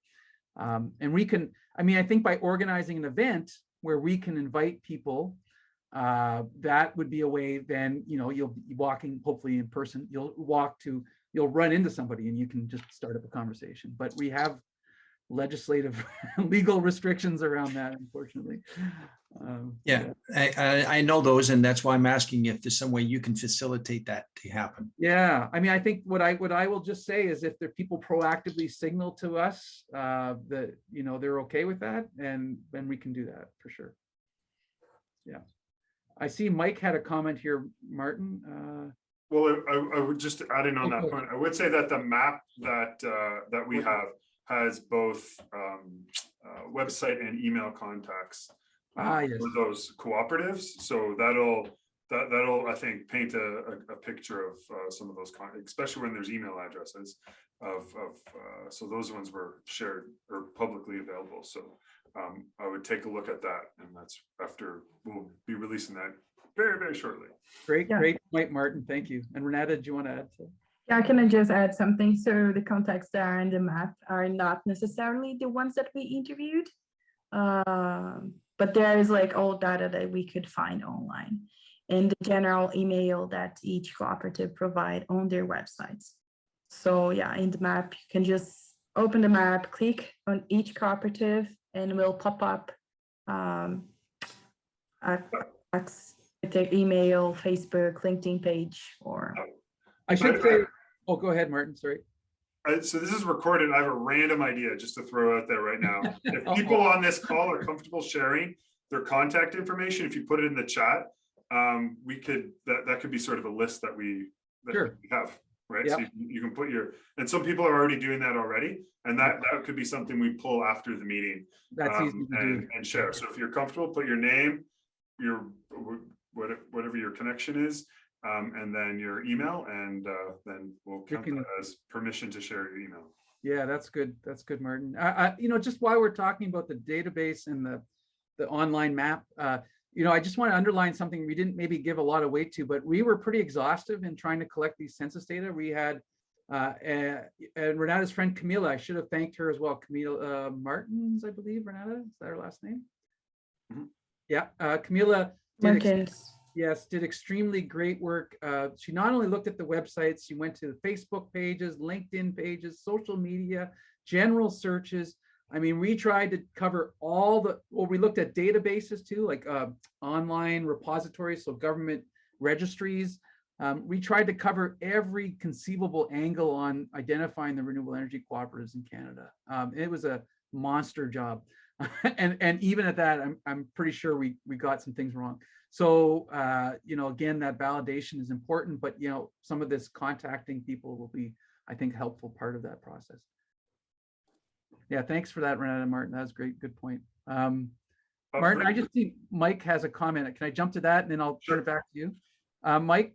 And we can, I mean, I think by organizing an event where we can invite people, that would be a way. Then, you know, you'll be walking, hopefully in person, you'll run into somebody and you can just start up a conversation. But we have legislative legal restrictions around that, unfortunately. Yeah, I know those, and that's why I'm asking if there's some way you can facilitate that to happen. Yeah, I mean, I think what I will just say is if the people proactively signal to us that, you know, they're okay with that, and then we can do that for sure. Yeah, I see Mike had a comment here, Martin. Well, I would just add in on that point. I would say that the map that we have has both website and email contacts Yes. for those cooperatives. So that'll I think paint a picture of some of those especially when there's email addresses of so those ones were shared or publicly available. So I would take a look at that, and that's after we'll be releasing that very, very shortly. Great point, Martin. Thank you. And Renata, do you want to add to? Yeah, can I just add something? So the contacts there in the map are not necessarily the ones that we interviewed, but there is like all data that we could find online in the general email that each cooperative provide on their websites. So yeah, in the map, you can just open the map, click on each cooperative, and it will pop up their email, Facebook, LinkedIn page, or. I should say, oh, go ahead, Martin, sorry. So this is recorded. I have a random idea just to throw out there right now. If people on this call are comfortable sharing their contact information, if you put it in the chat, we could, that could be sort of a list that we have, right? Yep. So you can put and some people are already doing that already. And that could be something we pull after the meeting. That's easy to do. And share. So if you're comfortable, put your name, your whatever your connection is, and then your email, and then we'll count that as permission to share your email. Yeah, that's good. That's good, Martin. You know, just while we're talking about the database and the online map, you know, I just want to underline something we didn't maybe give a lot of weight to, but we were pretty exhaustive in trying to collect these census data. We had and Renata's friend Camila, I should have thanked her as well. Camila Martins, I believe. Renata, is that her last name? Mm-hmm. Yeah, Camila did extremely great work. She not only looked at the websites, she went to the Facebook pages, LinkedIn pages, social media, general searches. I mean, we tried to cover we looked at databases too, like online repositories, so government registries. We tried to cover every conceivable angle on identifying the renewable energy cooperatives in Canada. It was a monster job. and even at that, I'm pretty sure we got some things wrong. So, you know, again, that validation is important, but, you know, some of this contacting people will be, I think, helpful part of that process. Yeah, thanks for that, Renata and Martin. That was great. Good point. Martin, I just see Mike has a comment. Can I jump to that and then I'll turn it back to you? Mike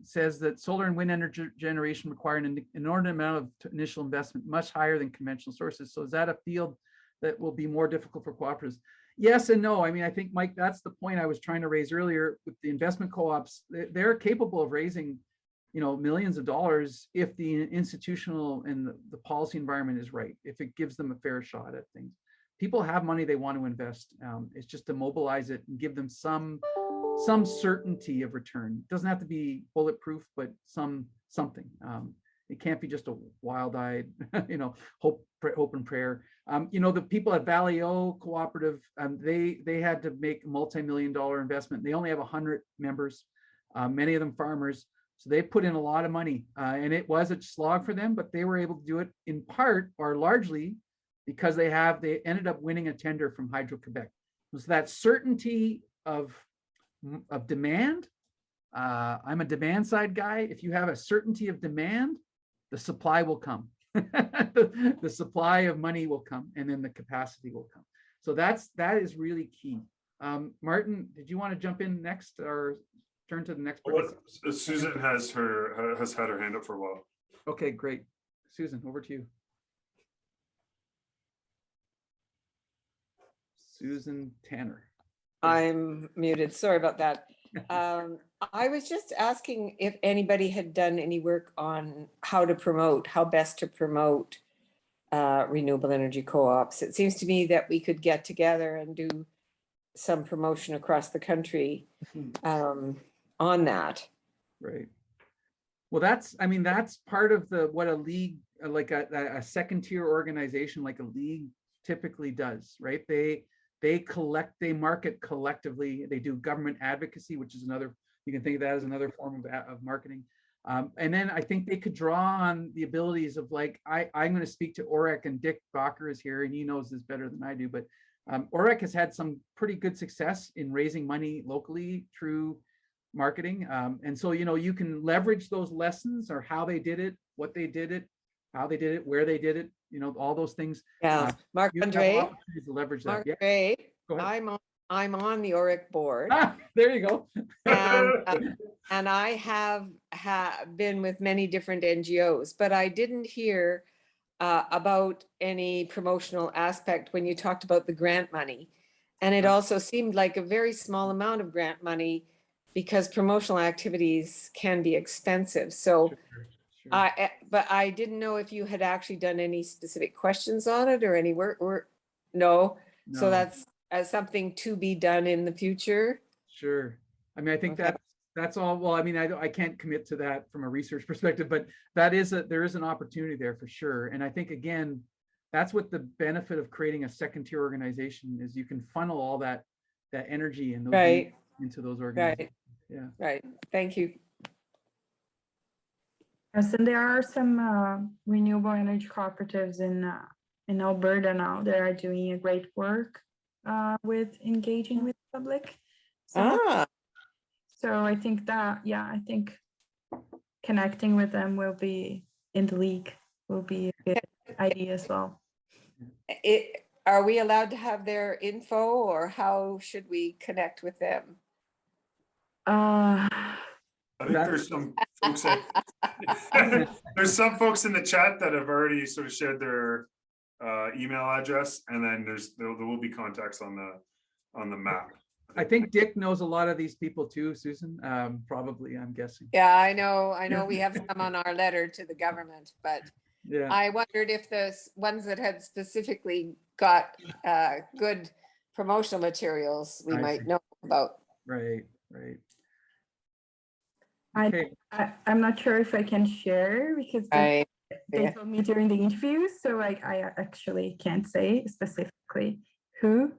says that solar and wind energy generation require an inordinate amount of initial investment, much higher than conventional sources. So is that a field that will be more difficult for cooperatives? Yes and no. I mean, I think, Mike, that's the point I was trying to raise earlier with the investment co-ops. They're capable of raising, you know, millions of dollars if the institutional and the policy environment is right, if it gives them a fair shot at things. People have money they want to invest. It's just to mobilize it and give them some certainty of return. It doesn't have to be bulletproof, but something. It can't be just a wild-eyed, you know, hope and prayer. You know, the people at Valley O Cooperative, they had to make a multi-million-dollar investment. They only have 100 members, many of them farmers. So they put in a lot of money, and it was a slog for them, but they were able to do it in part or largely because they ended up winning a tender from Hydro-Quebec. So that certainty of demand. I'm a demand side guy. If you have a certainty of demand, the supply will come. the supply of money will come, and then the capacity will come. So that is really key. Martin, did you want to jump in next or turn to the next person? Susan has had her hand up for a while. Okay, great. Susan, over to you. Susan Tanner. I'm muted. Sorry about that. I was just asking if anybody had done any work on how best to promote renewable energy co-ops. It seems to me that we could get together and do some promotion across the country on that. Right. Well, that's part of what a league, like a second tier organization like a league typically does, right? They market collectively. They do government advocacy, which is you can think of that as another form of marketing. And then I think they could draw on the abilities of, like, I'm going to speak to OREC, and Dick Bacher is here and he knows this better than I do, but OREC has had some pretty good success in raising money locally through marketing. And so, you can leverage those lessons, or how they did it, what they did it, how they did it, where they did it, all those things. Yeah, Marc-André, to leverage that. Yeah. Marc-André, Go ahead. I'm on the OREC board. There you go. And I have been with many different NGOs, but I didn't hear about any promotional aspect when you talked about the grant money. And it also seemed like a very small amount of grant money, because promotional activities can be expensive. So, Sure. but I didn't know if you had actually done any specific questions on it or any work, or no. So that's something to be done in the future. Sure. I think Okay. that's all. Well, I can't commit to that from a research perspective, but there is an opportunity there for sure. And I think, again, that's what the benefit of creating a second tier organization is. You can funnel all that energy and those Right. into those organizations. Right. Yeah. Right. Thank you. Yes, and there are some renewable energy cooperatives in Alberta now that are doing a great work with engaging with the public. So I think that, I think connecting with them will be in the league will be a good idea as well. Are we allowed to have their info, or how should we connect with them? I think there's some folks there's some folks in the chat that have already sort of shared their email address, and then there will be contacts on the map. I think Dick knows a lot of these people too, Susan. Probably, I'm guessing. Yeah, I know we have some on our letter to the government, but Yeah. I wondered if the ones that had specifically got good promotional materials we might know about. Right. I'm not sure if I can share, because they told me during the interview, so I actually can't say specifically who.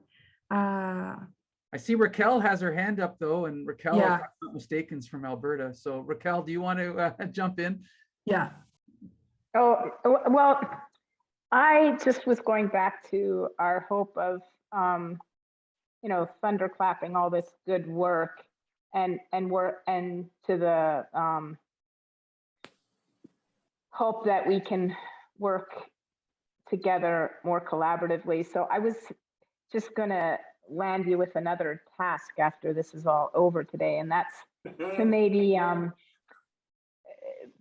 I see Raquel has her hand up though, and Raquel, if Yeah. I'm not mistaken, is from Alberta. So Raquel, do you want to jump in? Yeah. Oh, well, I just was going back to our hope of, thunderclapping all this good work and to the hope that we can work together more collaboratively. So I was just going to land you with another task after this is all over today, and that's to maybe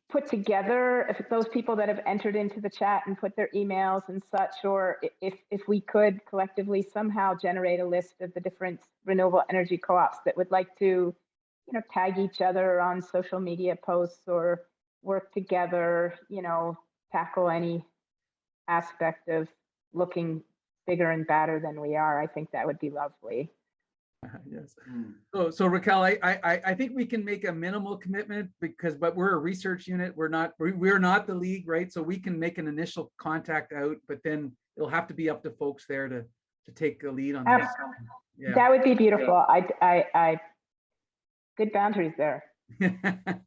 put together, if those people that have entered into the chat and put their emails and such, or if we could collectively somehow generate a list of the different renewable energy co-ops that would like to, tag each other on social media posts or work together, tackle any aspect of looking bigger and badder than we are. I think that would be lovely. Yes. So Raquel, I think we can make a minimal commitment but we're a research unit. We're not the league, right? So we can make an initial contact out, but then it'll have to be up to folks there to take the lead on this. Yeah. That would be beautiful. I good boundaries there. But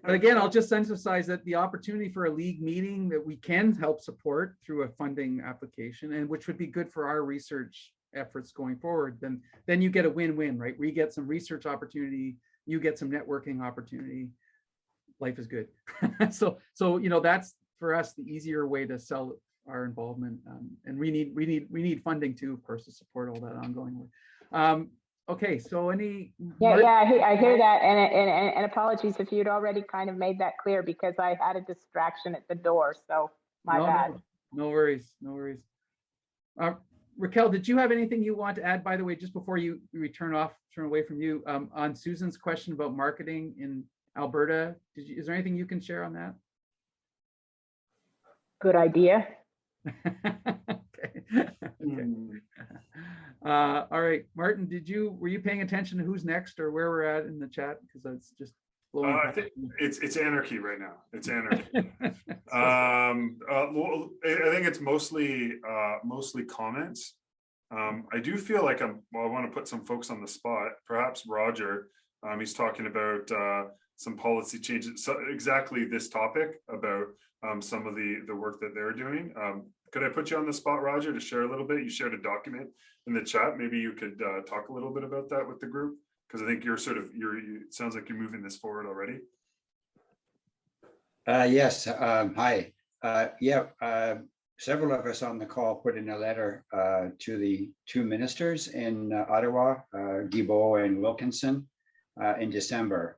again, I'll just emphasize that the opportunity for a league meeting that we can help support through a funding application, and which would be good for our research efforts going forward, then you get a win-win, right? We get some research opportunity, you get some networking opportunity. Life is good. So that's for us the easier way to sell our involvement, and we need funding too, of course, to support all that ongoing work. Okay, so any I hear that, and apologies if you'd already kind of made that clear, because I had a distraction at the door, so my bad. No worries. Raquel, did you have anything you want to add, by the way, just before we turn away from you, on Susan's question about marketing in Alberta? Is there anything you can share on that? Good idea. Okay. All right, Martin, were you paying attention to who's next or where we're at in the chat? Because it's just blowing. I think it's anarchy right now. It's anarchy. I think it's mostly comments. I do feel like I want to put some folks on the spot. Perhaps Roger. He's talking about some policy changes. So exactly this topic about some of the work that they're doing. Could I put you on the spot, Roger, to share a little bit? You shared a document in the chat. Maybe you could talk a little bit about that with the group, because I think it sounds like you're moving this forward already. Yes. Hi. Several of us on the call put in a letter to the two ministers in Ottawa, Guilbeault and Wilkinson, in December,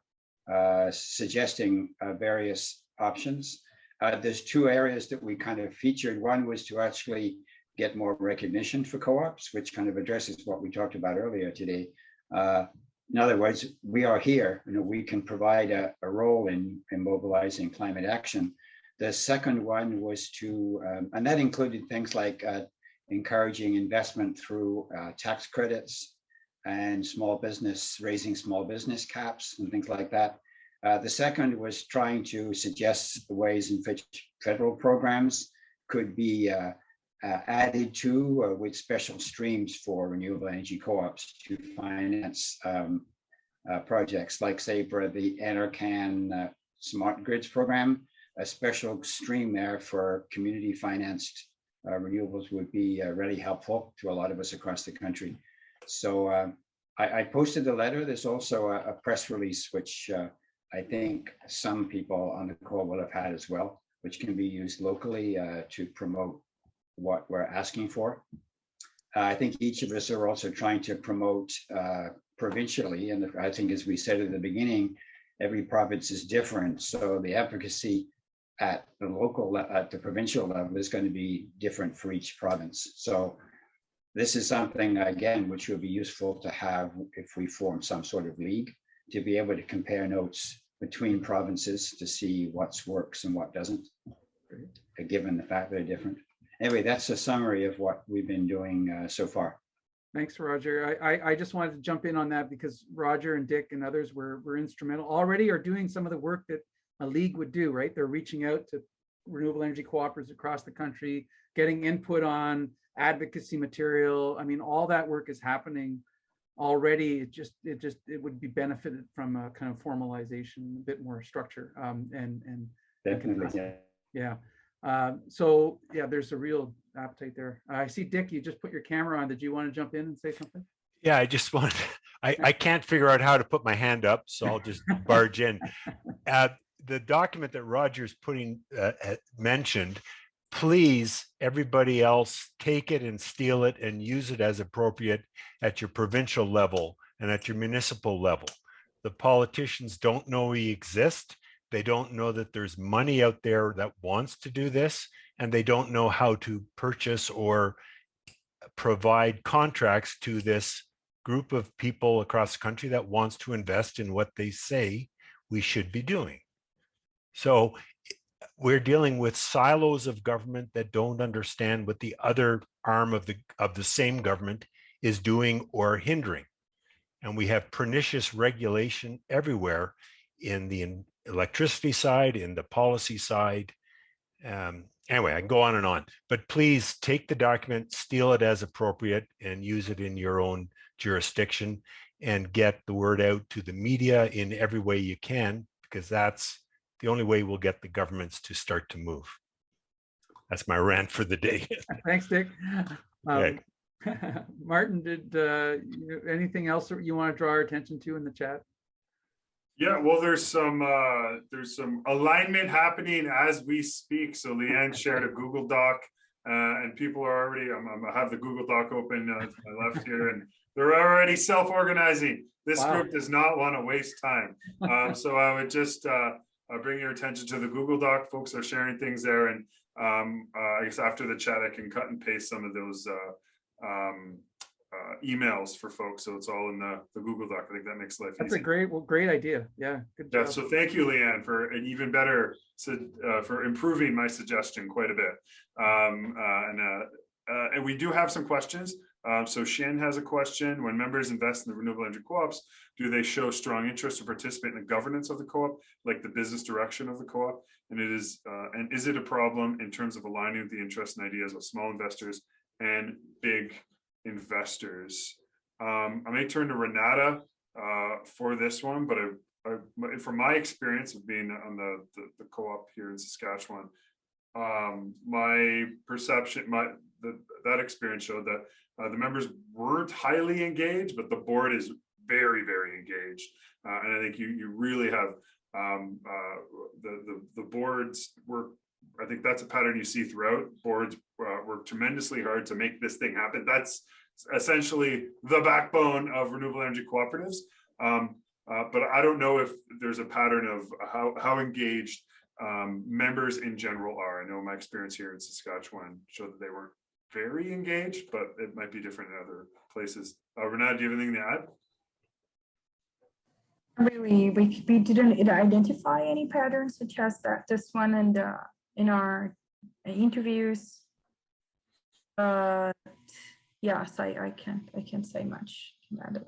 suggesting various options. There's two areas that we kind of featured. One was to actually get more recognition for co-ops, which kind of addresses what we talked about earlier today. In other words, we are here, we can provide a role in mobilizing climate action. The second one was to, and that included things like encouraging investment through tax credits and raising small business caps and things like that. The second was trying to suggest the ways in which federal programs could be added to with special streams for renewable energy co-ops to finance projects, like say for the NRCan Smart Grids program. A special stream there for community financed renewables would be really helpful to a lot of us across the country. So I posted the letter. There's also a press release, which I think some people on the call will have had as well, which can be used locally to promote what we're asking for. I think each of us are also trying to promote provincially, and I think, as we said at the beginning, every province is different, so the advocacy at the provincial level is going to be different for each province. So this is something, again, which would be useful to have if we form some sort of league, to be able to compare notes between provinces to see what works and what doesn't, given the fact they're different. Anyway, that's a summary of what we've been doing so far. Thanks, Roger. I just wanted to jump in on that because Roger and Dick and others were instrumental, already are doing some of the work that a league would do, right? They're reaching out to renewable energy cooperatives across the country, getting input on advocacy material. I mean, all that work is happening already. It would be benefited from a kind of formalization, a bit more structure, and definitely, yeah. So yeah, there's a real appetite there. I see Dick, you just put your camera on. Did you want to jump in and say something? Yeah, I just want, I can't figure out how to put my hand up, so I'll just barge in. The document that Roger's mentioned, please, everybody else, take it and steal it and use it as appropriate at your provincial level and at your municipal level. The politicians don't know we exist. They don't know that there's money out there that wants to do this, and they don't know how to purchase or provide contracts to this group of people across the country that wants to invest in what they say we should be doing. So we're dealing with silos of government that don't understand what the other arm of the same government is doing or hindering. And we have pernicious regulation everywhere, in the electricity side, in the policy side. Anyway, I can go on, but please take the document, steal it as appropriate, and use it in your own jurisdiction. and get the word out to the media in every way you can, because that's the only way we'll get the governments to start to move. That's my rant for the day. Thanks, Dick. Okay. Martin, did anything else that you want to draw our attention to in the chat? Yeah, well, there's some alignment happening as we speak. So Leanne shared a Google Doc, and people are already. I have the Google Doc open to my left here, and they're already self-organizing. This Wow. group does not want to waste time. So I would just bring your attention to the Google Doc. Folks are sharing things there, and I guess after the chat, I can cut and paste some of those emails for folks, so it's all in the Google Doc. I think that makes life That's easy. a great idea. Yeah, good Yeah, job. so thank you, Leanne, for an even better for improving my suggestion quite a bit. And we do have some questions. So Shen has a question: when members invest in the renewable energy co-ops, do they show strong interest to participate in the governance of the co-op, like the business direction of the co-op? And is it a problem in terms of aligning with the interests and ideas of small investors and big investors? I may turn to Renata for this one, but from my experience of being on the co-op here in Saskatchewan, my perception, that experience showed that the members weren't highly engaged, but the board is very, very engaged. And I think you really have the boards work. I think that's a pattern you see throughout. Boards work tremendously hard to make this thing happen. That's essentially the backbone of renewable energy cooperatives. But I don't know if there's a pattern of how engaged members in general are. I know my experience here in Saskatchewan showed that they weren't very engaged, but it might be different in other places. Renata, do you have anything to add? Really, we didn't identify any patterns such as that this one, and in our interviews. Yes, I can't say much about it.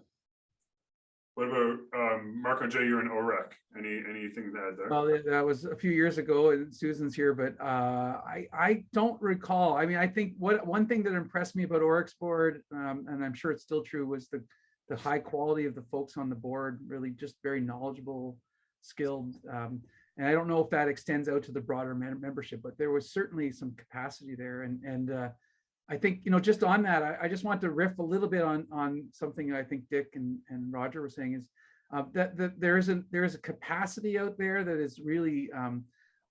What about Marc-André? You're in OREC. Anything to add there? Well, that was a few years ago, and Susan's here, but I don't recall. I mean, I think one thing that impressed me about OREC's board, and I'm sure it's still true, was the high quality of the folks on the board. Really, just very knowledgeable, skilled, and I don't know if that extends out to the broader membership, but there was certainly some capacity there, and I think, just on that, I just want to riff a little bit on something I think Dick and Roger were saying, is that there is a capacity out there that is really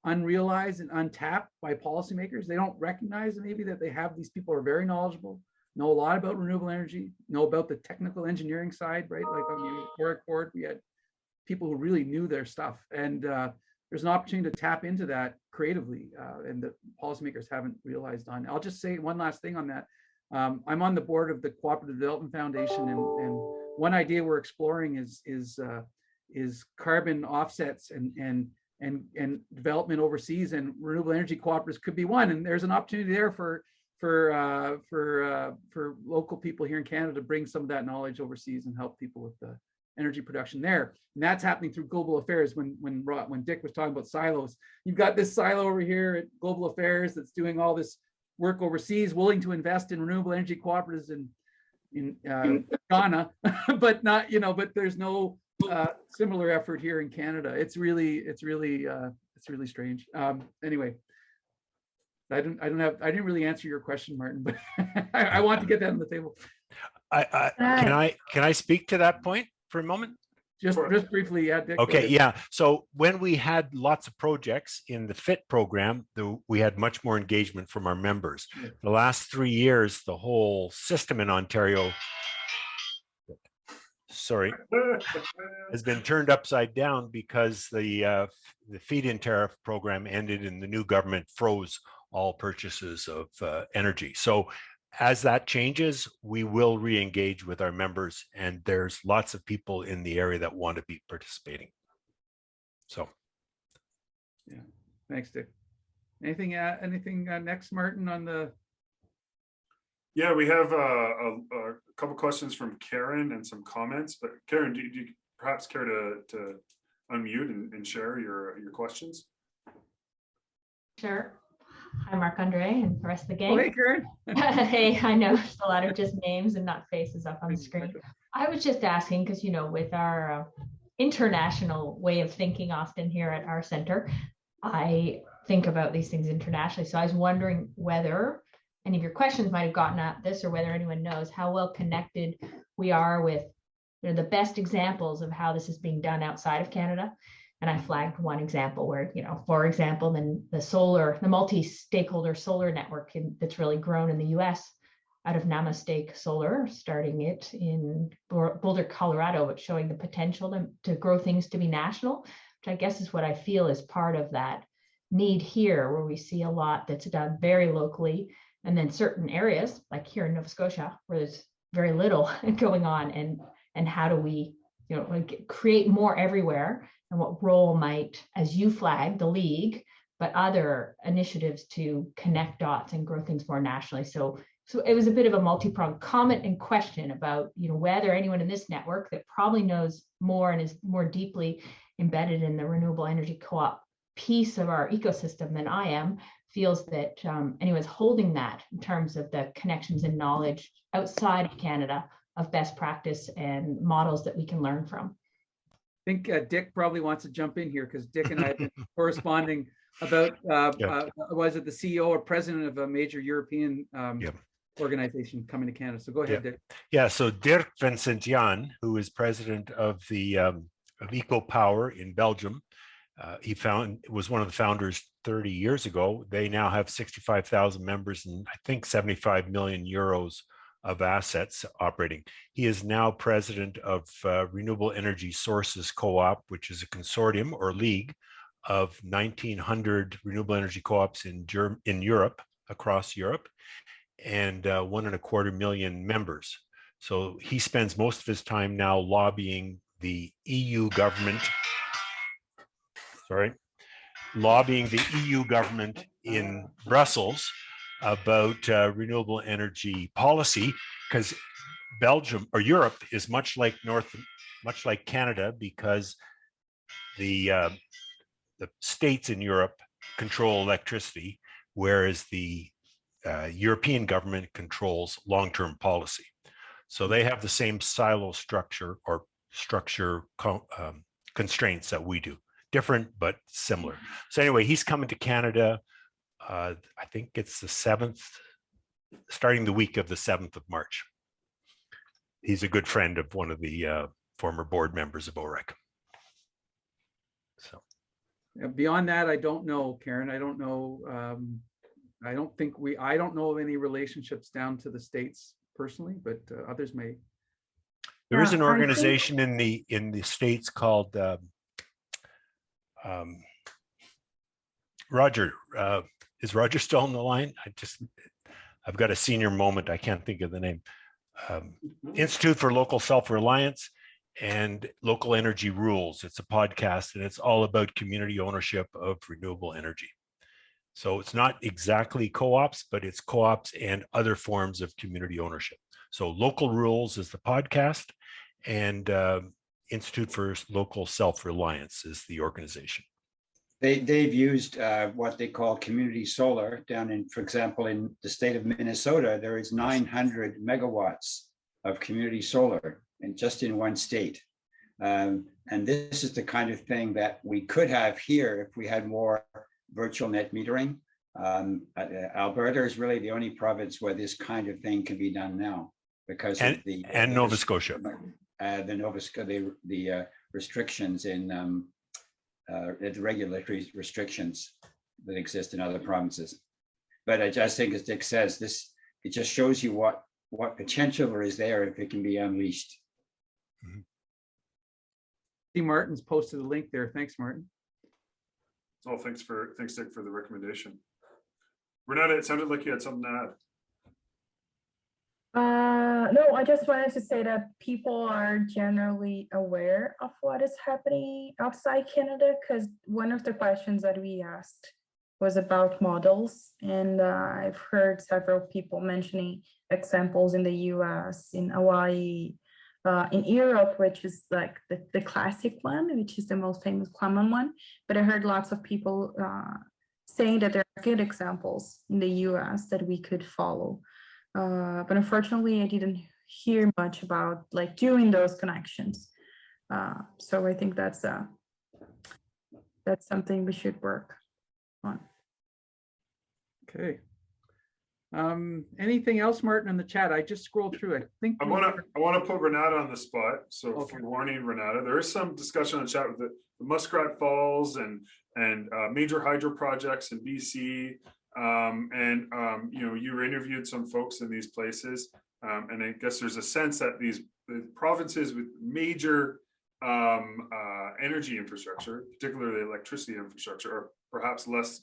unrealized and untapped by policymakers. They don't recognize maybe that they have these people who are very knowledgeable, know a lot about renewable energy, know about the technical engineering side, right? Like on the OREC board, we had people who really knew their stuff, and there's an opportunity to tap into that creatively, and the policymakers haven't realized on. I'll just say one last thing on that. I'm on the board of the Cooperative Development Foundation, and one idea we're exploring is carbon offsets and development overseas, and renewable energy cooperatives could be one. And there's an opportunity there for local people here in Canada to bring some of that knowledge overseas and help people with the energy production there. And that's happening through Global Affairs. When Dick was talking about silos, you've got this silo over here at Global Affairs that's doing all this work overseas, willing to invest in renewable energy cooperatives in Ghana, but not, but there's no similar effort here in Canada. It's really strange. Anyway, I didn't really answer your question, Martin, but I want to get that on the table. Can I speak to that point for a moment? Just briefly, yeah, Dick. Okay, yeah. So when we had lots of projects in the FIT program, we had much more engagement from our members. Yeah. The last 3 years, the whole system in Ontario, has been turned upside down because the Feedin tariff program ended and the new government froze all purchases of energy. So as that changes, we will re-engage with our members, and there's lots of people in the area that want to be participating. So, yeah, thanks, Dick. Anything next, Martin, on the? Yeah, we have a couple questions from Karen and some comments. But Karen, do you perhaps care to unmute and share your questions? Sure. Hi, Marc-André and the rest of the Oh, gang. hey, Karen. Hey, I know there's a lot of just names and not faces up on the screen. I was just asking because, with our international way of thinking often here at our center, I think about these things internationally. So I was wondering whether any of your questions might have gotten at this, or whether anyone knows how well connected we are with the best examples of how this is being done outside of Canada. And I flagged one example where, for example, then the multi-stakeholder solar network that's really grown in the US out of Namaste Solar, starting it in Boulder, Colorado, but showing the potential to grow things to be national, which I guess is what I feel is part of that need here, where we see a lot that's done very locally, and then certain areas like here in Nova Scotia, where there's very little going on, and how do we create more everywhere, and what role might, as you flagged, the league, but other initiatives to connect dots and grow things more nationally. So it was a bit of a multi-pronged comment and question about, whether anyone in this network that probably knows more and is more deeply embedded in the renewable energy co-op piece of our ecosystem than I am, feels that anyone's holding that in terms of the connections and knowledge outside of Canada of best practice and models that we can learn from. I think Dick probably wants to jump in here, because Dick and I have been corresponding about, was it the CEO or president of a major European organization coming to Canada. So go ahead, Dick. Yeah, so Dirk Vincentian, who is president of the of EcoPower in Belgium, he was one of the founders 30 years ago. They now have 65,000 members and I think 75 million euros of assets operating. He is now president of Renewable Energy Sources Co-op, which is a consortium or league of 1,900 renewable energy co-ops in Europe, across Europe, and 1.25 million members. So he spends most of his time now lobbying the EU government, in Brussels about renewable energy policy, because Belgium or Europe is much like Canada, because the states in Europe control electricity, whereas the European government controls long-term policy. So they have the same silo structure or constraints that we do. Different, but similar. So anyway, he's coming to Canada. I think it's the 7th, starting the week of the 7th of March. He's a good friend of one of the former board members of OREC. So beyond that, I don't know, Karen. I don't know. I don't know of any relationships down to the States personally, but others may. There is an organization in the States called Roger. Is Roger still on the line? I've got a senior moment. I can't think of the name. Institute for Local Self-Reliance and Local Energy Rules. It's a podcast, and it's all about community ownership of renewable energy. So it's not exactly co-ops, but it's co-ops and other forms of community ownership. So Local Rules is the podcast, and Institute for Local Self-Reliance is the organization. They've used what they call community solar down in, for example, in the state of Minnesota, there is 900 megawatts of community solar and just in one state. And this is the kind of thing that we could have here if we had more virtual net metering. Alberta is really the only province where this kind of thing can be done now because of the Nova Scotia. The restrictions in the regulatory restrictions that exist in other provinces. But I just think, as Dick says, it just shows you what potential is there if it can be unleashed. See, Martin's posted a link there. Thanks, Martin. Oh, thanks Dick for the recommendation. Renata, it sounded like you had something to add. No, I just wanted to say that people are generally aware of what is happening outside Canada, because one of the questions that we asked was about models, and I've heard several people mentioning examples in the US, in Hawaii, in Europe, which is like the classic one, which is the most famous common one. But I heard lots of people saying that there are good examples in the US that we could follow. But unfortunately, I didn't hear much about like doing those connections. So I think that's something we should work on. Okay. Anything else, Martin, in the chat? I just scrolled through. I think I want to put Renata on the spot. So Okay. for warning, Renata, there is some discussion on the chat with the Muskrat Falls and major hydro projects in BC. You interviewed some folks in these places. And I guess there's a sense that the provinces with major energy infrastructure, particularly electricity infrastructure, are perhaps less,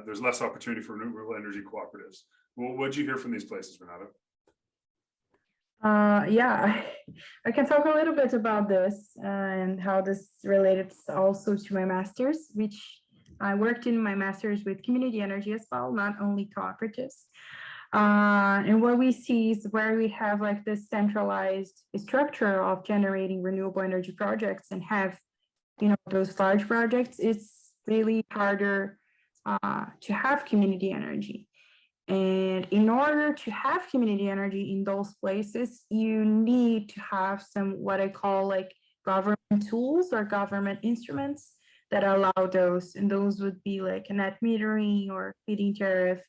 there's less opportunity for renewable energy cooperatives. Well, what did you hear from these places, Renata? Yeah, I can talk a little bit about this and how this related also to my master's, which I worked in my master's with community energy as well, not only cooperatives. And what we see is where we have like this centralized structure of generating renewable energy projects and have, those large projects, it's really harder to have community energy. And in order to have community energy in those places, you need to have some, what I call like government tools or government instruments that allow those. And those would be like a net metering or feeding tariff,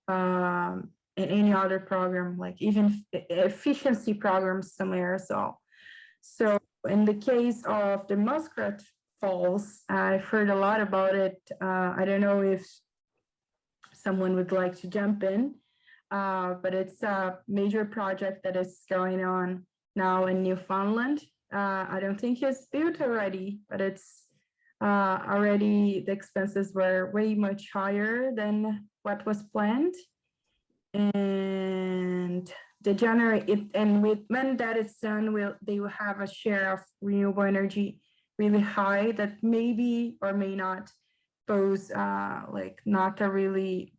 and any other program, like even efficiency programs somewhere as well. So in the case of the Muskrat Falls, I've heard a lot about it. I don't know if someone would like to jump in, but it's a major project that is going on now in Newfoundland. I don't think it's built already, but it's already, the expenses were way much higher than what was planned. And when that is done, they will have a share of renewable energy really high that maybe or may not pose not a really,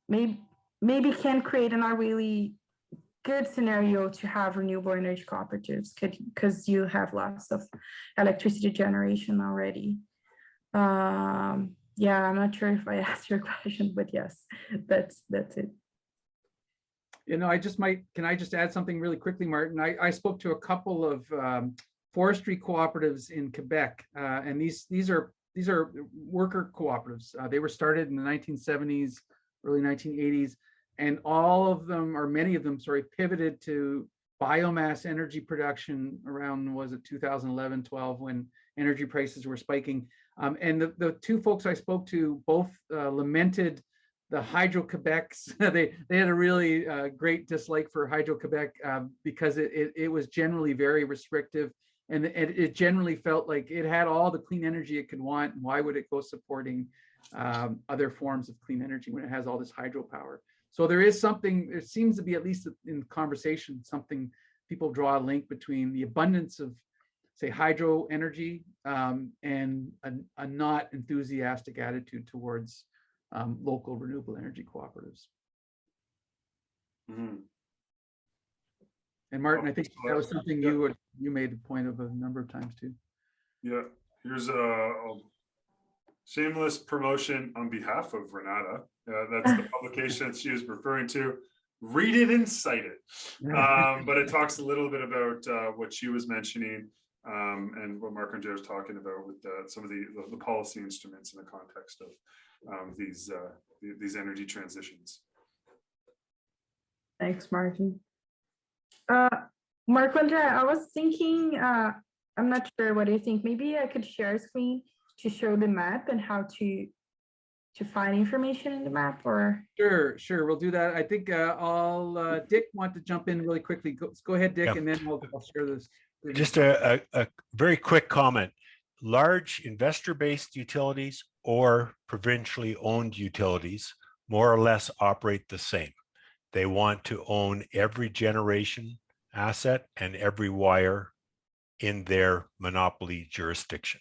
maybe can create a really good scenario to have renewable energy cooperatives because you have lots of electricity generation already. Yeah, I'm not sure if I asked your question, but yes, that's it. Can I just add something really quickly, Martin? I spoke to a couple of forestry cooperatives in Quebec, and these are worker cooperatives. They were started in the 1970s, early 1980s, and all of them, or many of them, pivoted to biomass energy production around, was it 2011, 12, when energy prices were spiking. And the two folks I spoke to both lamented the Hydro-Quebecs. they had a really great dislike for Hydro-Quebec because it was generally very restrictive, and it generally felt like it had all the clean energy it could want. Why would it go supporting other forms of clean energy when it has all this hydropower? So there is something, it seems to be, at least in conversation, something people draw a link between the abundance of, say, hydro energy and a not enthusiastic attitude towards local renewable energy cooperatives. Mm-hmm. And Martin, I think that was something you made a point of a number of times too. Yeah, here's a shameless promotion on behalf of Renata. That's the publication that she was referring to. Read it and cite it. But it talks a little bit about what she was mentioning and what Marc-André was talking about with some of the policy instruments in the context of these energy transitions. Thanks, Martin. Marc-André, I was thinking, I'm not sure, what do you think? Maybe I could share a screen to show the map and how to find information in the map, or? Sure, we'll do that. I think Dick want to jump in really quickly. Go ahead, Dick, and then I'll share this. Just a very quick comment. Large investor-based utilities or provincially owned utilities more or less operate the same. They want to own every generation asset and every wire in their monopoly jurisdiction.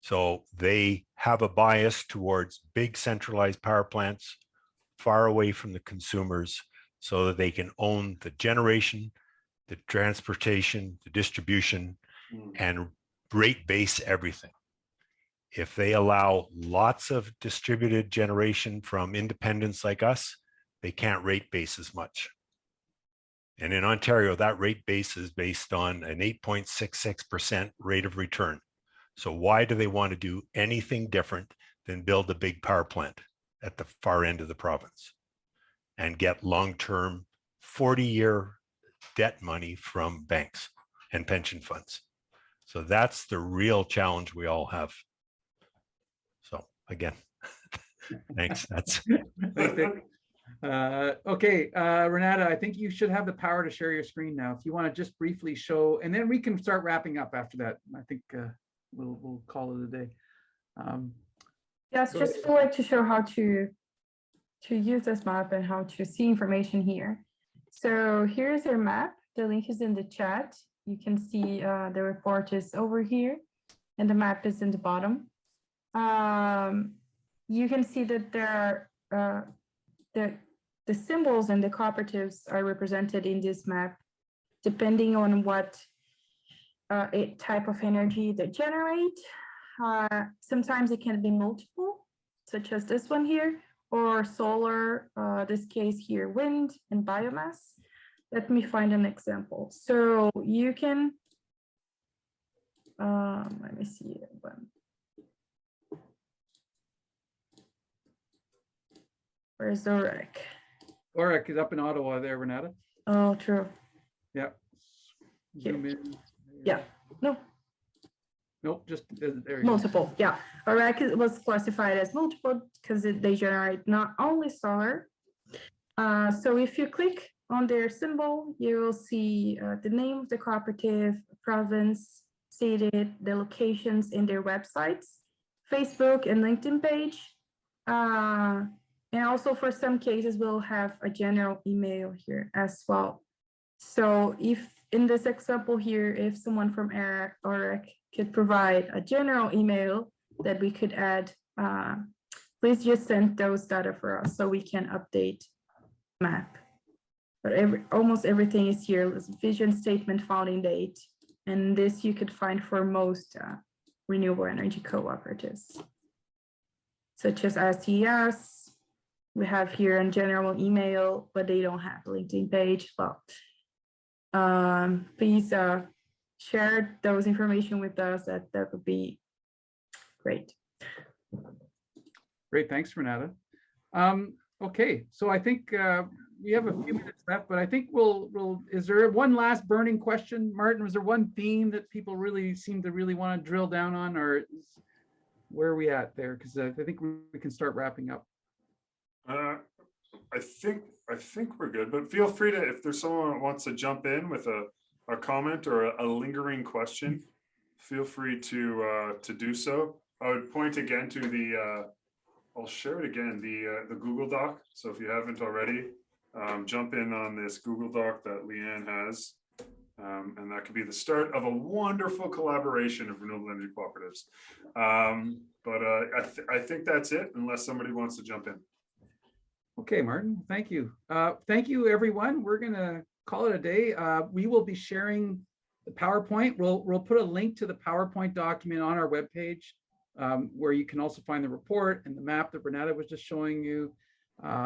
So they have a bias towards big centralized power plants far away from the consumers so that they can own the generation, the transportation, the distribution, and rate base everything. If they allow lots of distributed generation from independents like us, they can't rate base as much. And in Ontario, that rate base is based on an 8.66% rate of return. So why do they want to do anything different than build a big power plant at the far end of the province and get long-term 40-year debt money from banks and pension funds? So that's the real challenge we all have. So again, thanks. That's Thanks, Dick. Okay, Renata, I think you should have the power to share your screen now. If you want to just briefly show, and then we can start wrapping up after that. I think we'll call it a day. Yes, just would like to show how to use this map and how to see information here. So here's our map. The link is in the chat. You can see the report is over here and the map is in the bottom. You can see that there are the symbols and the cooperatives are represented in this map depending on what type of energy they generate. Sometimes it can be multiple, such as this one here, or solar, this case here, wind and biomass. Let me find an example. So you can, let me see. Where's the rec? Orek is up in Ottawa there, Renata. Oh, true. Yeah. Zoom in. Yeah, no, Nope, just there you go. multiple, yeah. OREC was classified as multiple because they generate not only solar. So if you click on their symbol, you will see the name of the cooperative, province, stated, the locations in their websites, Facebook and LinkedIn page. And also for some cases, we'll have a general email here as well. So if in this example here, if someone from OREC could provide a general email that we could add, please just send those data for us so we can update map. But almost everything is here. There's vision statement, founding date, and this you could find for most renewable energy cooperatives, such as RCS. We have here a general email, but they don't have a LinkedIn page. Well, please share those information with us. That would be great. Great, thanks, Renata. Okay, so I think we have a few minutes left, but I think is there one last burning question, Martin? Was there one theme that people really seem to really want to drill down on, or where are we at there? Because I think we can start wrapping up. I think we're good, but feel free to, if there's someone that wants to jump in with a comment or a lingering question, feel free to do so. I would point again to the, I'll share it again, the Google Doc. So if you haven't already, jump in on this Google Doc that Leanne has. And that could be the start of a wonderful collaboration of renewable energy cooperatives. But I think that's it, unless somebody wants to jump in. Okay, Martin, thank you. Thank you, everyone. We're gonna call it a day. We will be sharing the PowerPoint. We'll put a link to the PowerPoint document on our webpage, where you can also find the report and the map that Renata was just showing you.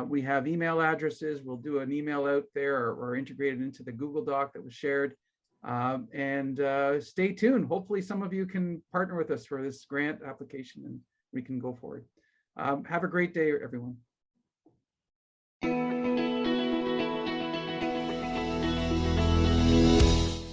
We have email addresses. We'll do an email out there or integrate it into the Google Doc that was shared. And stay tuned. Hopefully some of you can partner with us for this grant application and we can go forward. Have a great day, everyone.